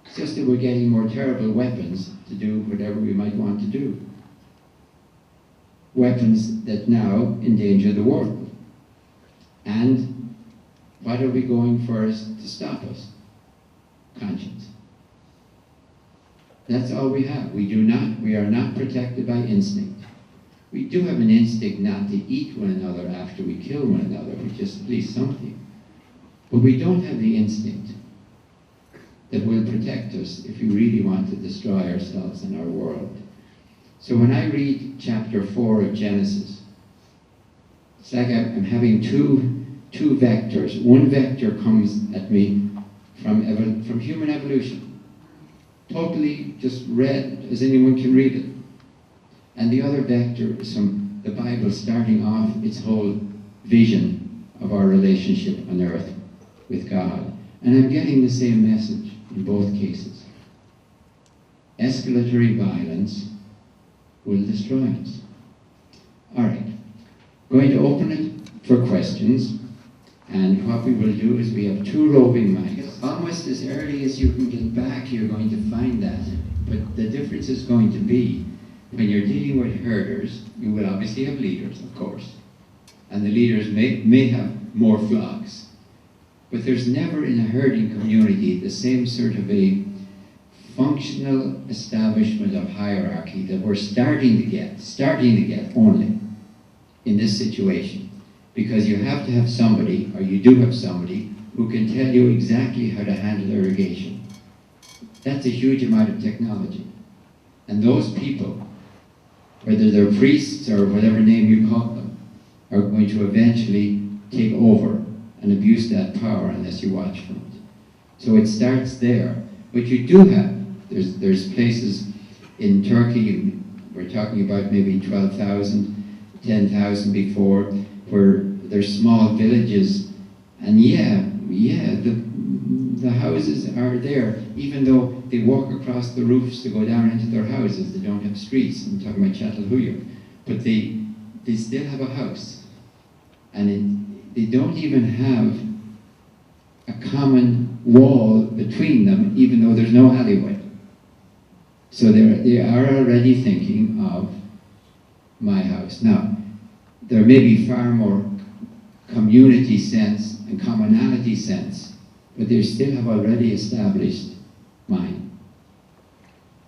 It's just that we're getting more terrible weapons to do whatever we might want to do. Weapons that now endanger the world. And what are we going for us to stop us? Conscience. That's all we have. We are not protected by instinct. We do have an instinct not to eat one another after we kill one another, which is at least something. But we don't have the instinct that will protect us if we really want to destroy ourselves and our world. So when I read chapter 4 of Genesis, it's like I'm having two vectors. One vector comes at me from human evolution, totally just read as anyone can read it. And the other vector is from the Bible starting off its whole vision of our relationship on earth with God. And I'm getting the same message in both cases. Escalatory violence will destroy us. All right, going to open it for questions. And what we will do is we have 2 roving mics. Almost as early as you can get back, you're going to find that. But the difference is going to be, when you're dealing with herders, you will obviously have leaders, of course. And the leaders may have more flocks. But there's never in a herding community the same sort of a functional establishment of hierarchy that we're starting to get only in this situation. Because you have to have somebody, or you do have somebody, who can tell you exactly how to handle irrigation. That's a huge amount of technology. And those people, whether they're priests or whatever name you call them, are going to eventually take over and abuse that power unless you watch from it. So it starts there. But you do have, there's places in Turkey, we're talking about maybe 12,000, 10,000 before, where there's small villages, and the houses are there, even though they walk across the roofs to go down into their houses. They don't have streets. I'm talking about Çatalhöyük, but they still have a house, and they don't even have a common wall between them, even though there's no alleyway. So they are already thinking of my house. Now, there may be far more community sense and commonality sense, but they still have already established mine.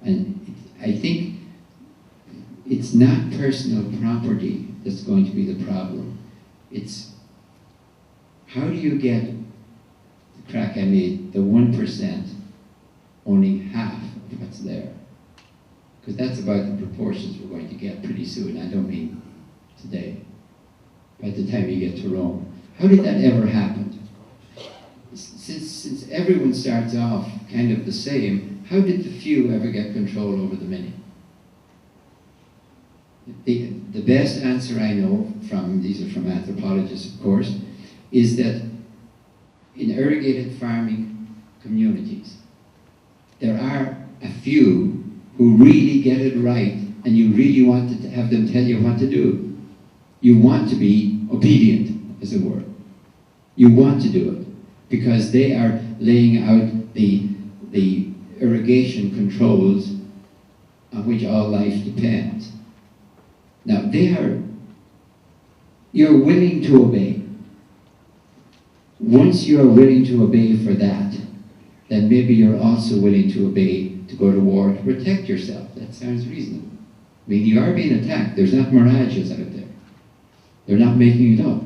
And I think it's not personal property that's going to be the problem. It's how do you get the crack I made, the 1% owning half of what's there? Because that's about the proportions we're going to get pretty soon. I don't mean today. By the time you get to Rome. How did that ever happen? Since everyone starts off kind of the same, how did the few ever get control over the many? The best answer I know from, these are from anthropologists of course, is that in irrigated farming communities, there are a few who really get it right, and you really want to have them tell you what to do. You want to be obedient, as it were. You want to do it, because they are laying out the irrigation controls on which all life depends. Now, you're willing to obey. Once you are willing to obey for that, then maybe you're also willing to obey, to go to war, to protect yourself. That sounds reasonable. I mean, you are being attacked. There's not mirages out there. They're not making it up.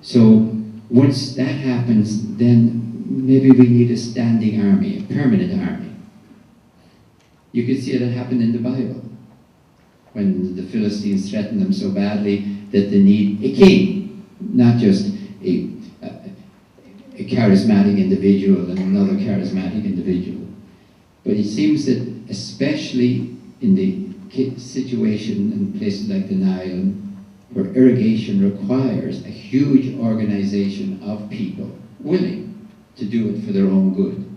So once that happens, then maybe we need a standing army, a permanent army. You can see it happened in the Bible, when the Philistines threatened them so badly that they need a king, not just a charismatic individual and another charismatic individual. But it seems that especially in the situation in places like the Nile, where irrigation requires a huge organization of people willing to do it for their own good,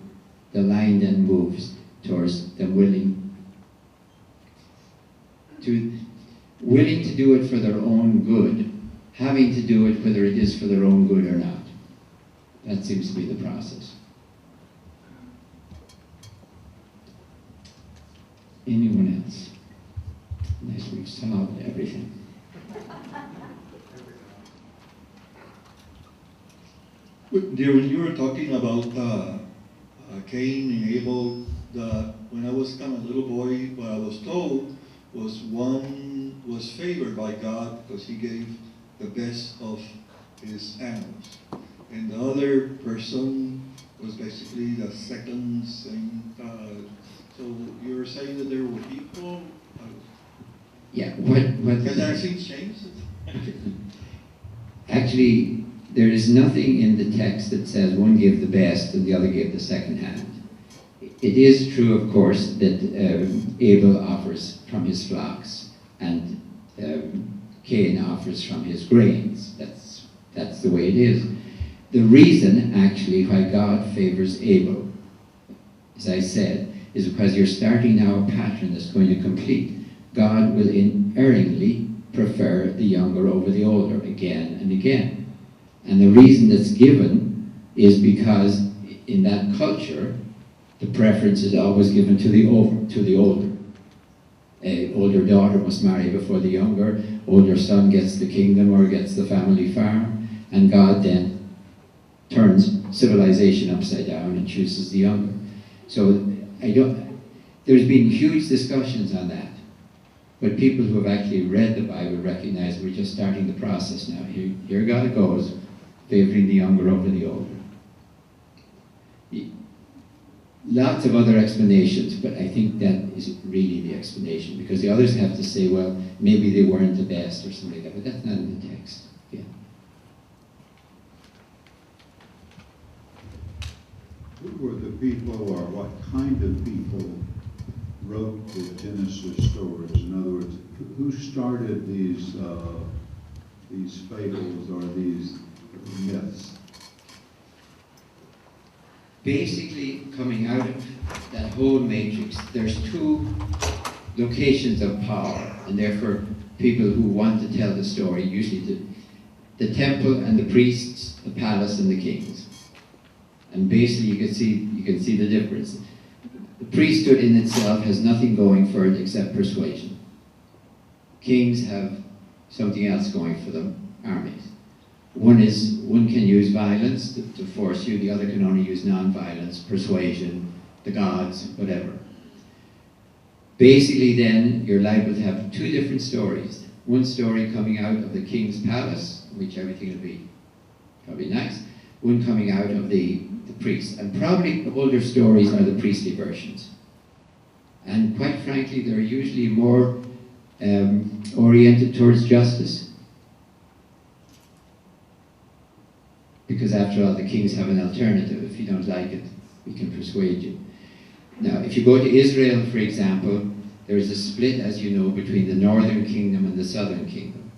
the line then moves towards them willing to do it for their own good, having to do it whether it is for their own good or not. That seems to be the process. Anyone else? Nice, we've solved everything. Dear, when you were talking about Cain and Abel, when I was kind of a little boy, what I was told was one was favored by God because he gave the best of his animals. And the other person was basically the second saint. So you were saying that there were people? Yeah, what Has there things changed? Actually, there is nothing in the text that says one gave the best and the other gave the second hand. It is true, of course, that Abel offers from his flocks and Cain offers from his grains. That's the way it is. The reason, actually, why God favors Abel, as I said, is because you're starting now a pattern that's going to complete. God will inerringly prefer the younger over the older again and again. And the reason that's given is because in that culture, the preference is always given to the older. An older daughter must marry before the younger. Older son gets the kingdom or gets the family farm. And God then turns civilization upside down and chooses the younger. So there's been huge discussions on that. But people who have actually read the Bible recognize we're just starting the process now. Here God goes, favoring the younger over the older. Lots of other explanations, but I think that is really the explanation, because the others have to say, well, maybe they weren't the best or something like that, but that's not in the text. Yeah. Who were the people, or what kind of people wrote the Genesis stories? In other words, who started these fables or these myths? Basically, coming out of that whole matrix, there's two locations of power, and therefore people who want to tell the story, usually the temple and the priests, the palace and the kings. And basically you can see the difference. The priesthood in itself has nothing going for it except persuasion. Kings have something else going for them, armies. One can use violence to force you, the other can only use non-violence, persuasion, the gods, whatever. Basically then, you're liable to have two different stories. One story coming out of the king's palace, in which everything will be probably nice. One coming out of the priests. And probably the older stories are the priestly versions. And quite frankly, they're usually more oriented towards justice. Because after all, the kings have an alternative. If you don't like it, we can persuade you. Now, if you go to Israel, for example, there is a split, as you know, between the northern kingdom and the southern kingdom.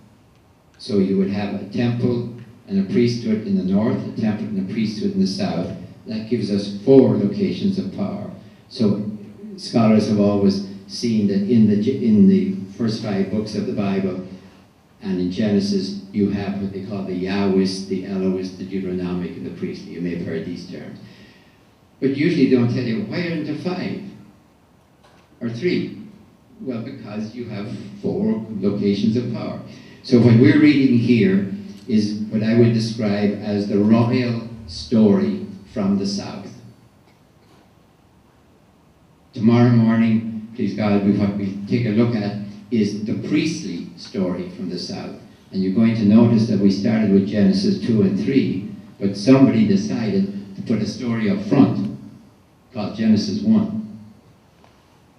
So you would have a temple and a priesthood in the north, a temple and a priesthood in the south. That gives us 4 locations of power. So scholars have always seen that in the first 5 books of the Bible, and in Genesis, you have what they call the Yahwist, the Elohist, the Deuteronomic, and the priestly. You may have heard these terms. But usually they don't tell you, why aren't there 5 or 3? Well, because you have 4 locations of power. So what we're reading here is what I would describe as the royal story from the south. Tomorrow morning, please God, what we take a look at is the priestly story from the South. And you're going to notice that we started with Genesis 2 and 3, but somebody decided to put a story up front called Genesis 1.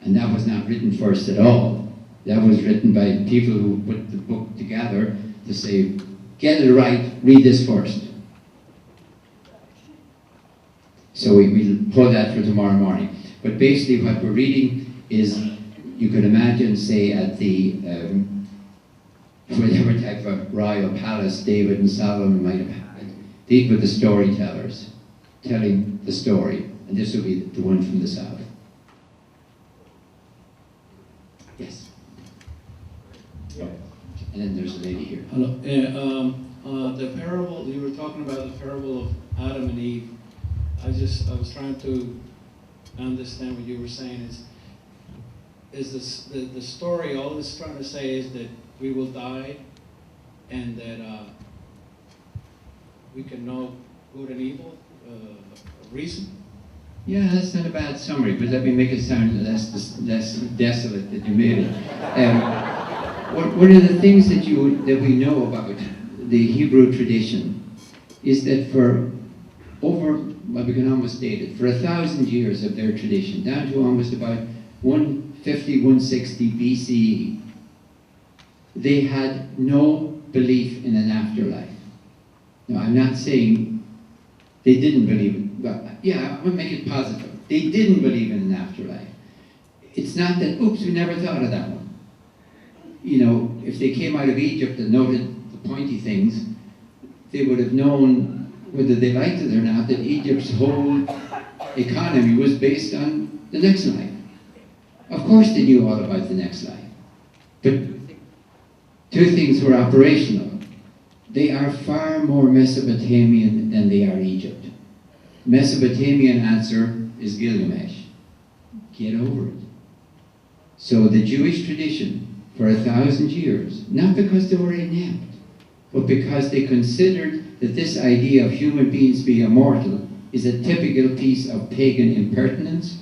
And that was not written first at all. That was written by people who put the book together to say, get it right, read this first. So we pull that for tomorrow morning. But basically what we're reading is, you could imagine, say, at the whatever type of royal palace David and Solomon might have had. These were the storytellers, telling the story. And this will be the one from the South. Yes. Yeah. And then there's a lady here. Hello. The parable, you were talking about the parable of Adam and Eve. I was trying to understand what you were saying. Is this the story, all it's trying to say is that we will die and that we can know good and evil, reason? Yeah, that's not a bad summary, but let me make it sound less desolate that you made it. One of the things that we know about the Hebrew tradition is that for over, well, we can almost date it, for 1,000 years of their tradition, down to almost about 150, 160 BCE, they had no belief in an afterlife. Now, I'm not saying they didn't believe it. Well, yeah, I'm going to make it positive. They didn't believe in an afterlife. It's not that, oops, we never thought of that one. You know, if they came out of Egypt and noted the pointy things, they would have known, whether they liked it or not, that Egypt's whole economy was based on the next life. Of course they knew all about the next life. But two things were operational. They are far more Mesopotamian than they are Egypt. Mesopotamian answer is Gilgamesh. Get over it. So the Jewish tradition, for 1,000 years, not because they were inept, but because they considered that this idea of human beings being immortal is a typical piece of pagan impertinence.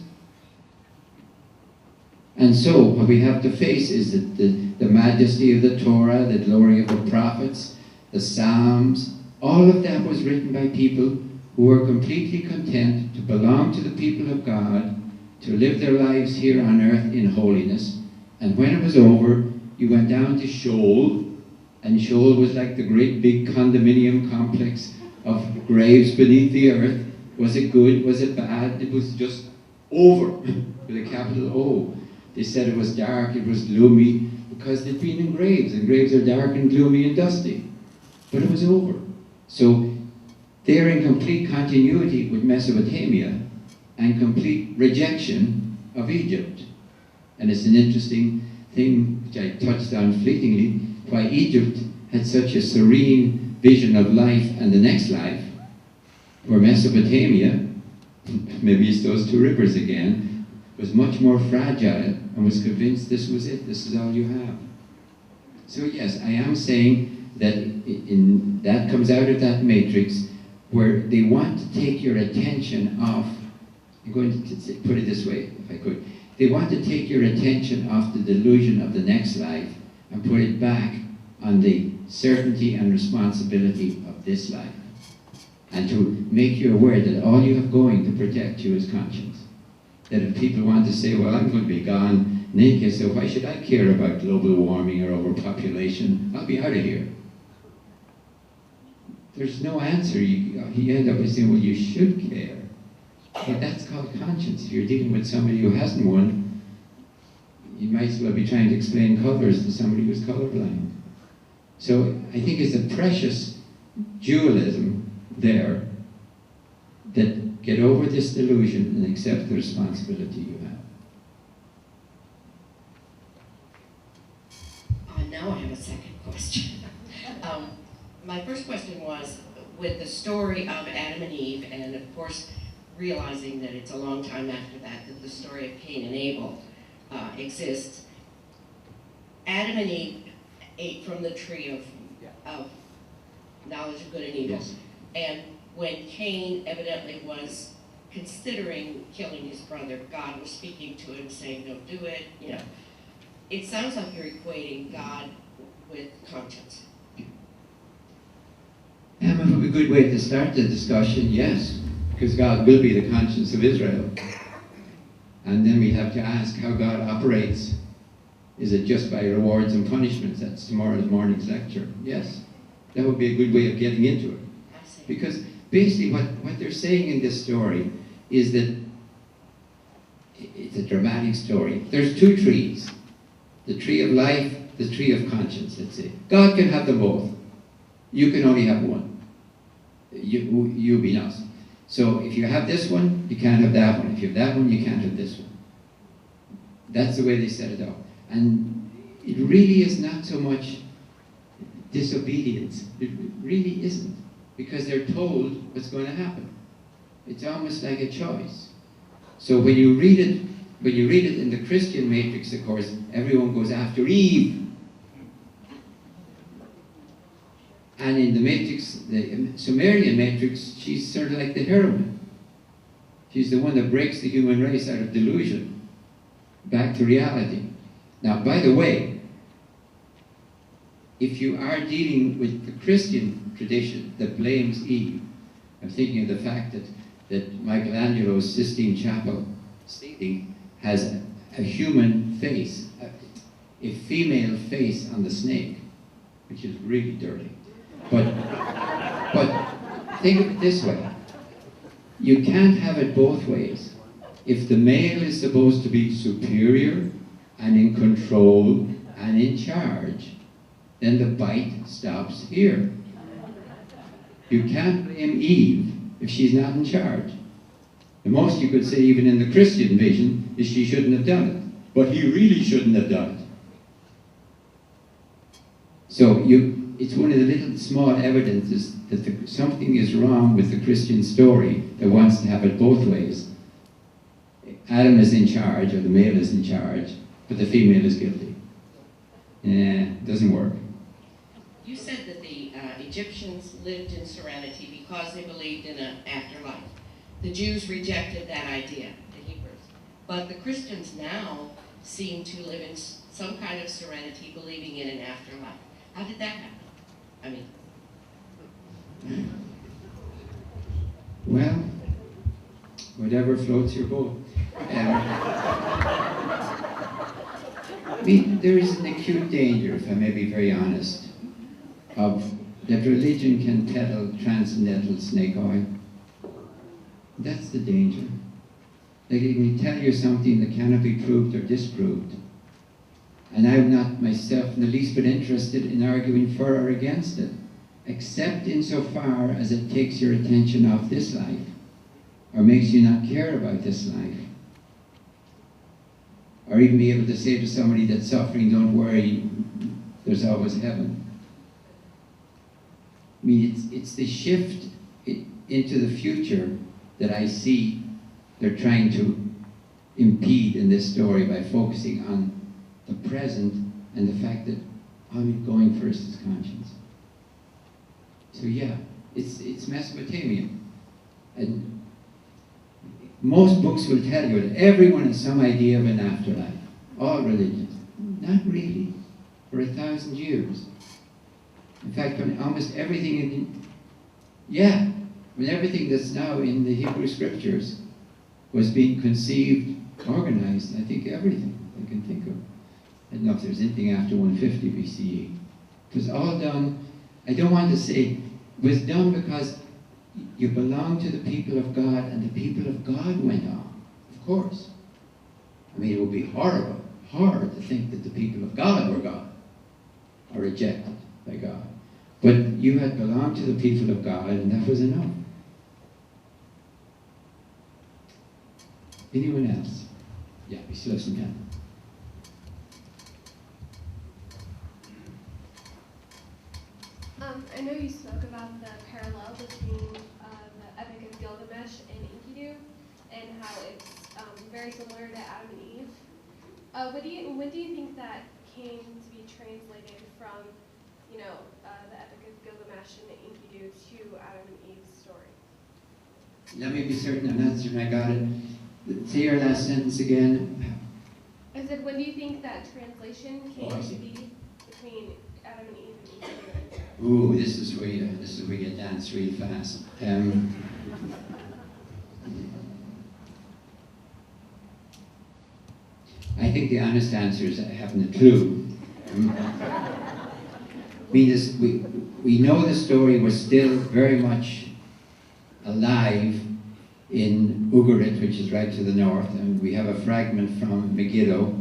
And so what we have to face is that the majesty of the Torah, the glory of the prophets, the Psalms, all of that was written by people who were completely content to belong to the people of God, to live their lives here on earth in holiness. And when it was over, you went down to Sheol, and Sheol was like the great big condominium complex of graves beneath the earth. Was it good? Was it bad? It was just over, with a capital O. They said it was dark, it was gloomy, because they'd been in graves, and graves are dark and gloomy and dusty. But it was over. So they're in complete continuity with Mesopotamia and complete rejection of Egypt. And it's an interesting thing, which I touched on fleetingly, why Egypt had such a serene vision of life and the next life, where Mesopotamia, maybe it's those two rivers again, was much more fragile and was convinced this was it, this is all you have. So yes, I am saying that that comes out of that matrix where they want to take your attention off, I'm going to put it this way, if I could. They want to take your attention off the delusion of the next life and put it back on the certainty and responsibility of this life. And to make you aware that all you have going to protect you is conscience. That if people want to say, well, I'm going to be gone naked, so why should I care about global warming or overpopulation? I'll be out of here. There's no answer. You end up by saying, well, you should care. But that's called conscience. If you're dealing with somebody who hasn't one, you might as well be trying to explain colors to somebody who's colorblind. So I think it's a precious dualism there that get over this delusion and accept the responsibility you have. Now I have a second question. My first question was, with the story of Adam and Eve, and of course realizing that it's a long time after that the story of Cain and Abel exists. Adam and Eve ate from the tree of knowledge of good and evil. Yes. And when Cain evidently was considering killing his brother, God was speaking to him saying, don't do it, you know. It sounds like you're equating God with conscience. A good way to start the discussion, yes, because God will be the conscience of Israel. And then we have to ask how God operates. Is it just by rewards and punishments? That's tomorrow morning's lecture. Yes, that would be a good way of getting into it. Because basically what they're saying in this story is that it's a dramatic story. There's two trees. The tree of life, the tree of conscience, let's say. God can have them both. You can only have one. You be us. So if you have this one, you can't have that one. If you have that one, you can't have this one. That's the way they set it up. And it really is not so much disobedience. It really isn't. Because they're told what's going to happen. It's almost like a choice. So when you read it in the Christian matrix, of course, everyone goes after Eve. And in the matrix, the Sumerian matrix, she's sort of like the heroine. She's the one that breaks the human race out of delusion back to reality. Now, by the way, if you are dealing with the Christian tradition that blames Eve, I'm thinking of the fact that Michelangelo's Sistine Chapel ceiling has a human face, a female face on the snake, which is really dirty. But think of it this way. You can't have it both ways. If the male is supposed to be superior and in control and in charge, then the bite stops here. You can't blame Eve if she's not in charge. The most you could say, even in the Christian vision, is she shouldn't have done it. But he really shouldn't have done it. So it's one of the little small evidences that something is wrong with the Christian story that wants to have it both ways. Adam is in charge, or the male is in charge, but the female is guilty. It doesn't work. You said that the Egyptians lived in serenity because they believed in an afterlife. The Jews rejected that idea, the Hebrews. But the Christians now seem to live in some kind of serenity, believing in an afterlife. How did that happen? I mean... Well, whatever floats your boat. I mean, there is an acute danger, if I may be very honest, of that religion can peddle transcendental snake oil. That's the danger. They can tell you something that cannot be proved or disproved. And I'm not myself in the least bit interested in arguing for or against it, except insofar as it takes your attention off this life, or makes you not care about this life. Or even be able to say to somebody that's suffering, don't worry, there's always heaven. I mean, it's the shift into the future that I see they're trying to impede in this story by focusing on the present and the fact that all you're going first is conscience. So yeah, it's Mesopotamian. And most books will tell you that everyone has some idea of an afterlife. All religions. Not really. For 1,000 years. In fact, when almost everything everything that's now in the Hebrew scriptures was being conceived, organized, I think everything I can think of. I don't know if there's anything after 150 BCE. It was all done, I don't want to say, it was done because you belong to the people of God, and the people of God went on, of course. I mean, it would be horrible to think that the people of God were gone, or rejected by God. But you had belonged to the people of God, and that was enough. Anyone else? Yeah, we still have some time. I know you spoke about the parallel between the Epic of Gilgamesh and Enkidu, and how it's very similar to Adam and Eve. When do you think that came to be translated from, the Epic of Gilgamesh and the Enkidu to Adam and Eve's story? Let me be certain I'm answering. I got it. Say your last sentence again. I said, when do you think that translation came Oh, I to see. be between Adam and Eve and Eve? Ooh, this is where you dance real fast. I think the honest answer is I haven't a clue. We know the story was still very much alive in Ugarit, which is right to the north, and we have a fragment from Megiddo.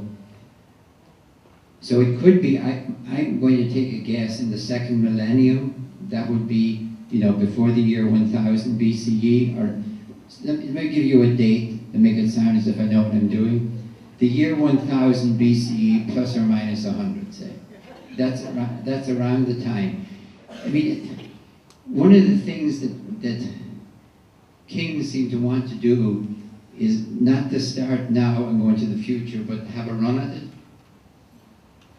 So it could be, I'm going to take a guess, in the second millennium. That would be, before the year 1000 BCE, or let me give you a date to make it sound as if I know what I'm doing. The year 1000 BCE plus or minus 100, say. That's around the time. I mean, one of the things that kings seem to want to do is not to start now and go into the future, but have a run at it.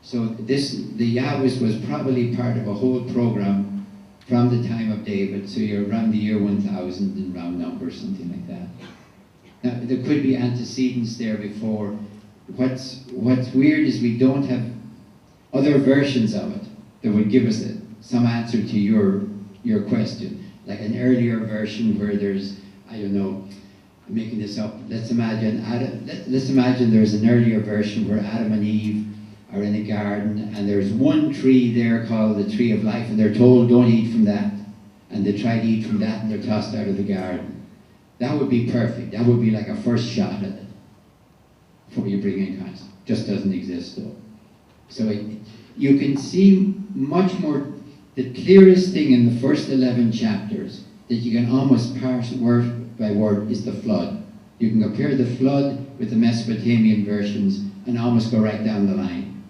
So the Yahwehs was probably part of a whole program from the time of David, so you're around the year 1000 in round numbers, something like that. Now, there could be antecedents there before. What's weird is we don't have other versions of it that would give us some answer to your question. Like an earlier version where there's, I don't know, I'm making this up. Let's imagine there's an earlier version where Adam and Eve are in a garden, and there's one tree there called the tree of life, and they're told don't eat from that. And they try to eat from that, and they're tossed out of the garden. That would be perfect. That would be like a first shot at it before you bring in concept. Just doesn't exist though. So you can see much more. The clearest thing in the first 11 chapters that you can almost parse word by word is the flood. You can compare the flood with the Mesopotamian versions and almost go right down the line.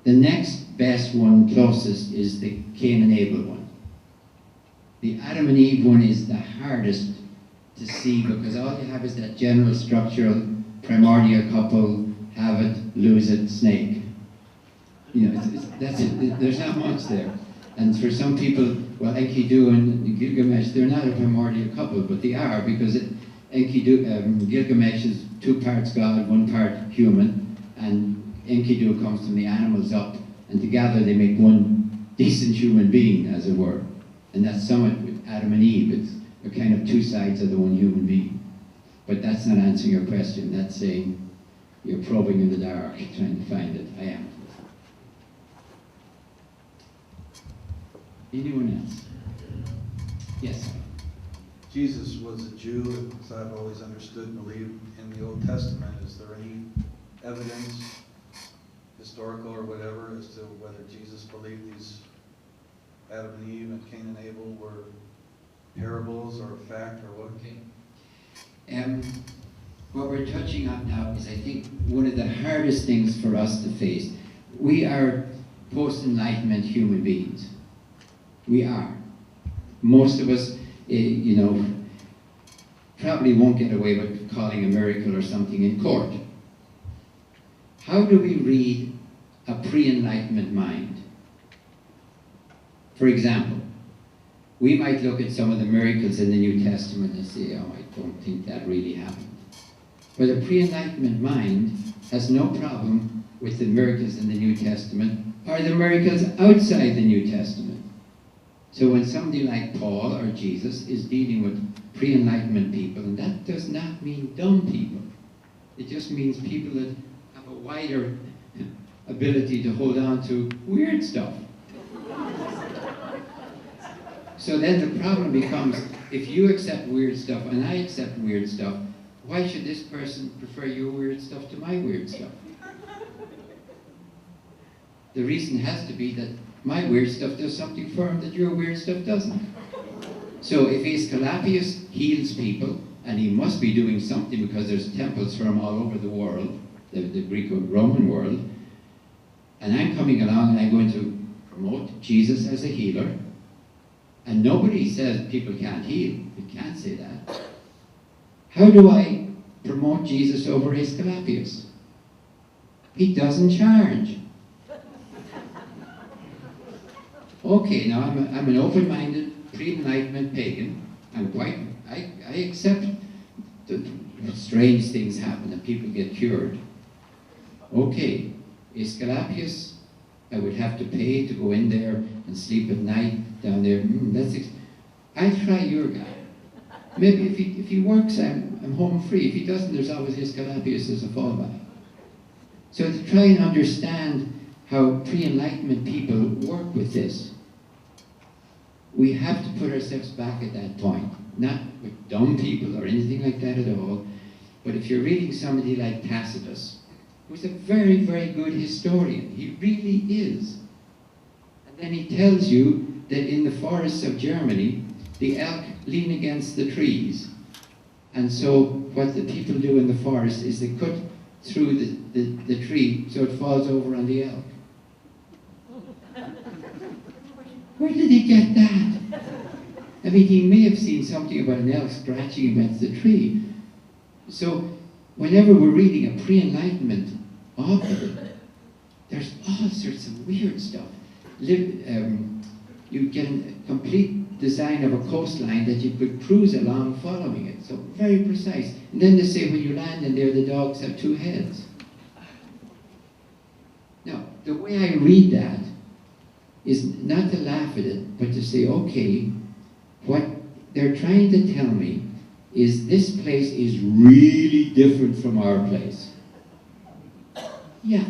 The next best one, closest, is the Cain and Abel one. The Adam and Eve one is the hardest to see because all you have is that general structural primordial couple, have it, lose it, snake. That's it. There's not much there. And for some people, well, Enkidu and Gilgamesh, they're not a primordial couple, but they are because Gilgamesh is 2 parts God, 1 part human, and Enkidu comes from the animals up, and together they make one decent human being, as it were. And that's somewhat with Adam and Eve. It's kind of 2 sides of the one human being. But that's not answering your question. That's saying you're probing in the dark, trying to find it. I am. Anyone else? Yes. Jesus was a Jew, as I've always understood and believed in the Old Testament. Is there any evidence, historical or whatever, as to whether Jesus believed these Adam and Eve and Cain and Abel were parables or a fact or what? Okay. What we're touching on now is, I think, one of the hardest things for us to face. We are post-Enlightenment human beings. We are. Most of us, probably won't get away with calling a miracle or something in court. How do we read a pre-Enlightenment mind? For example, we might look at some of the miracles in the New Testament and say, oh, I don't think that really happened. But a pre-Enlightenment mind has no problem with the miracles in the New Testament or the miracles outside the New Testament. So when somebody like Paul or Jesus is dealing with pre-Enlightenment people, and that does not mean dumb people. It just means people that have a wider ability to hold on to weird stuff. So then the problem becomes, if you accept weird stuff and I accept weird stuff, why should this person prefer your weird stuff to my weird stuff? The reason has to be that my weird stuff does something for him that your weird stuff doesn't. So if Escalapius heals people, and he must be doing something because there's temples for him all over the world, the Greco-Roman world, and I'm coming along and I'm going to promote Jesus as a healer, and nobody says people can't heal. You can't say that. How do I promote Jesus over Escalapius? He doesn't charge. Okay, now I'm an open-minded, pre-Enlightenment pagan. I accept that strange things happen and people get cured. Okay, Escalapius, I would have to pay to go in there and sleep at night down there. I'd try your guy. Maybe if he works, I'm home free. If he doesn't, there's always Escalapius as a fallback. So to try and understand how pre-Enlightenment people work with this, we have to put ourselves back at that point. Not with dumb people or anything like that at all, but if you're reading somebody like Tacitus, who's a very, very good historian, he really is. And then he tells you that in the forests of Germany, the elk lean against the trees. And so what the people do in the forest is they cut through the tree so it falls over on the elk. Where did he get that? I mean, he may have seen something about an elk scratching against the tree. So whenever we're reading a pre-Enlightenment author, there's all sorts of weird stuff. You get a complete design of a coastline that you could cruise along following it. So very precise. And then they say when you land in there, the dogs have two heads. Now, the way I read that is not to laugh at it, but to say, okay, what they're trying to tell me is this place is really different from our place. Yeah,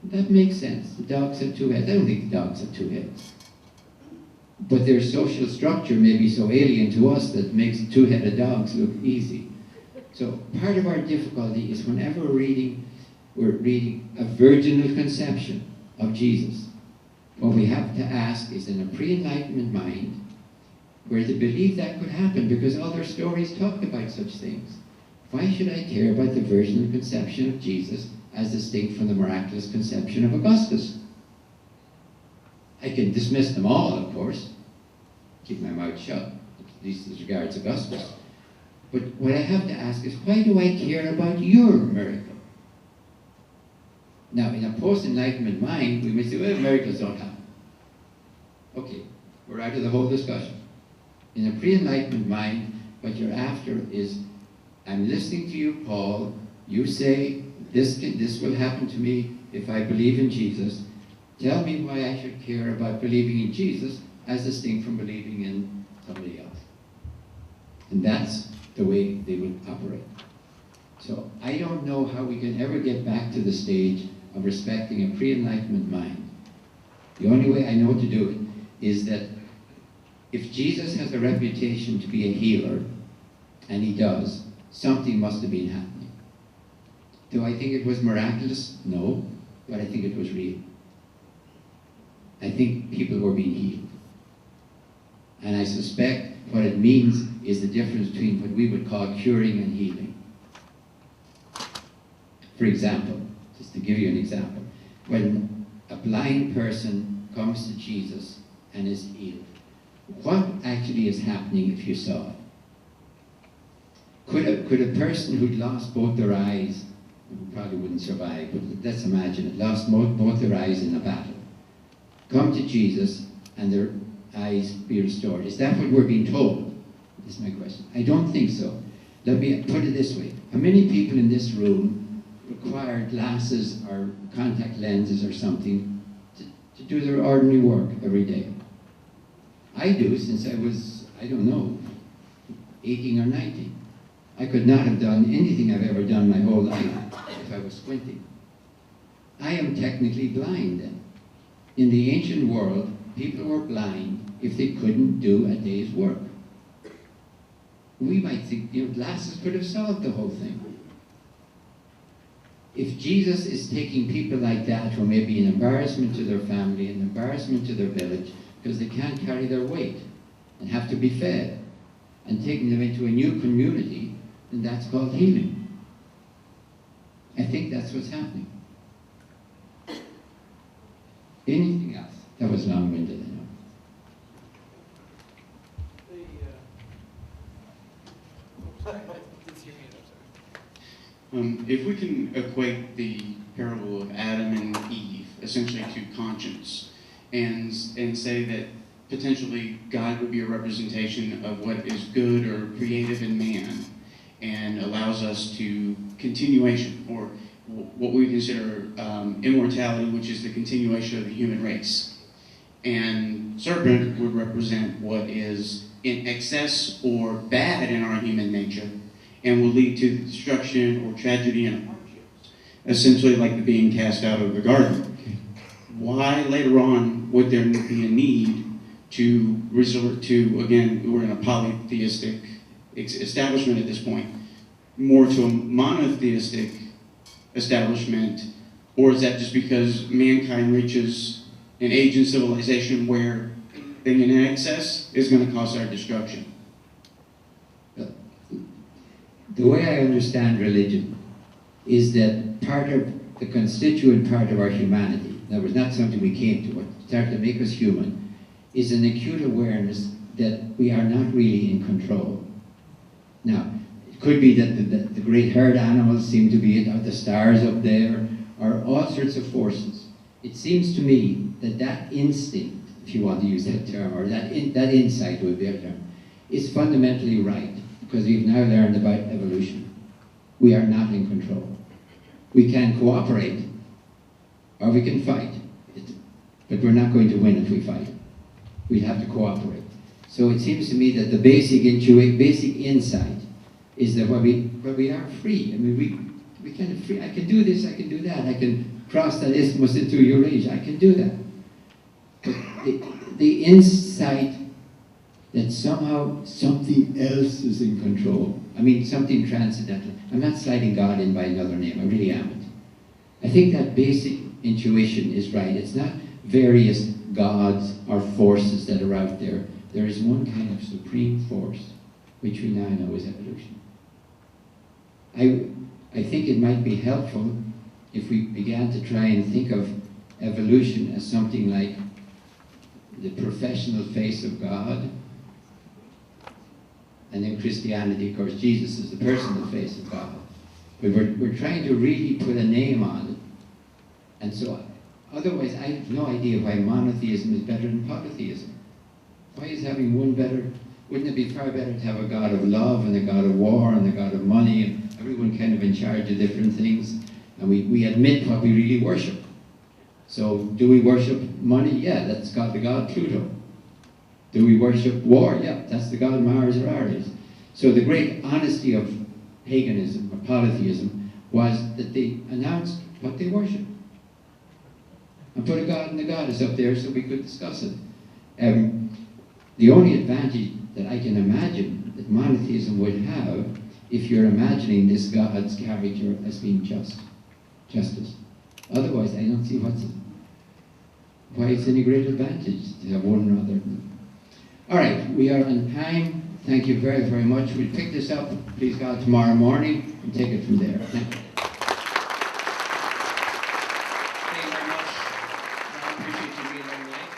that makes sense. The dogs have two heads. I don't think the dogs have two heads. But their social structure may be so alien to us that makes two-headed dogs look easy. So part of our difficulty is whenever we're reading a virginal conception of Jesus, what we have to ask is, in a pre-Enlightenment mind, where they believe that could happen because other stories talk about such things. Why should I care about the virginal conception of Jesus as distinct from the miraculous conception of Augustus? I can dismiss them all, of course, keep my mouth shut, at least as regards Augustus. But what I have to ask is, why do I care about your miracle? Now, in a post-Enlightenment mind, we may say, well, miracles don't happen. Okay, we're out of the whole discussion. In a pre-Enlightenment mind, what you're after is, I'm listening to you, Paul, you say, this will happen to me if I believe in Jesus. Tell me why I should care about believing in Jesus as distinct from believing in somebody else. And that's the way they would operate. So I don't know how we can ever get back to the stage of respecting a pre-Enlightenment mind. The only way I know to do it is that if Jesus has a reputation to be a healer, and he does, something must have been happening. Do I think it was miraculous? No, but I think it was real. I think people were being healed. And I suspect what it means is the difference between what we would call curing and healing. For example, just to give you an example, when a blind person comes to Jesus and is healed, what actually is happening if you saw it? Could a person who'd lost both their eyes, who probably wouldn't survive, but let's imagine it, lost both their eyes in a battle, come to Jesus and their eyes be restored? Is that what we're being told? Is my question. I don't think so. Let me put it this way. How many people in this room require glasses or contact lenses or something to do their ordinary work every day? I do, since I was, I don't know, 18 or 19. I could not have done anything I've ever done my whole life if I was squinting. I am technically blind then. In the ancient world, people were blind if they couldn't do a day's work. We might think, glasses could have solved the whole thing. If Jesus is taking people like that who may be an embarrassment to their family, an embarrassment to their village, because they can't carry their weight and have to be fed, and taking them into a new community, then that's called healing. I think that's what's happening. Anything else? That was long-winded, I know. If we can equate the parable of Adam and Eve essentially to conscience, and say that potentially God would be a representation of what is good or creative in man, and allows us to continuation, or what we consider immortality, which is the continuation of the human race. And serpent would represent what is in excess or bad in our human nature, and will lead to destruction or tragedy and hardships, essentially like the being cast out of the garden. Why later on would there be a need to resort to, again, we're in a polytheistic establishment at this point, more to a monotheistic establishment, or is that just because mankind reaches an age in civilization where being in excess is going to cause our destruction? The way I understand religion is that part of the constituent part of our humanity, in other words, not something we came to, what started to make us human, is an acute awareness that we are not really in control. Now, it could be that the great herd animals seem to be, or the stars up there, or all sorts of forces. It seems to me that that instinct, if you want to use that term, or that insight would be a term, is fundamentally right, because we've now learned about evolution. We are not in control. We can cooperate, or we can fight, but we're not going to win if we fight. We have to cooperate. So it seems to me that the basic insight is that where we are free. I mean, we kind of free. I can do this, I can do that. I can cross that isthmus into Eurasia. I can do that. But the insight that somehow something else is in control. I mean, something transcendental. I'm not sliding God in by another name. I really aren't. I think that basic intuition is right. It's not various gods or forces that are out there. There is one kind of supreme force, which we now know is evolution. I think it might be helpful if we began to try and think of evolution as something like the professional face of God, and in Christianity, of course, Jesus is the personal face of God. But we're trying to really put a name on it. And so, otherwise, I have no idea why monotheism is better than polytheism. Why is having one better? Wouldn't it be far better to have a God of love and a God of war and a God of money, and everyone kind of in charge of different things? And we admit what we really worship. So, do we worship money? Yeah, that's the god Pluto. Do we worship war? Yeah, that's the god Mars or Ares. So the great honesty of paganism or polytheism was that they announced what they worship and put a god and a goddess up there so we could discuss it. The only advantage that I can imagine that monotheism would have, if you're imagining this God's character as being justice. Otherwise, I don't see why it's any great advantage to have one or other. All right, we are on time. Thank you very, very much. We'll pick this up, please God, tomorrow morning and take it from there. Thank you. Thank you very much. I appreciate you being here tonight.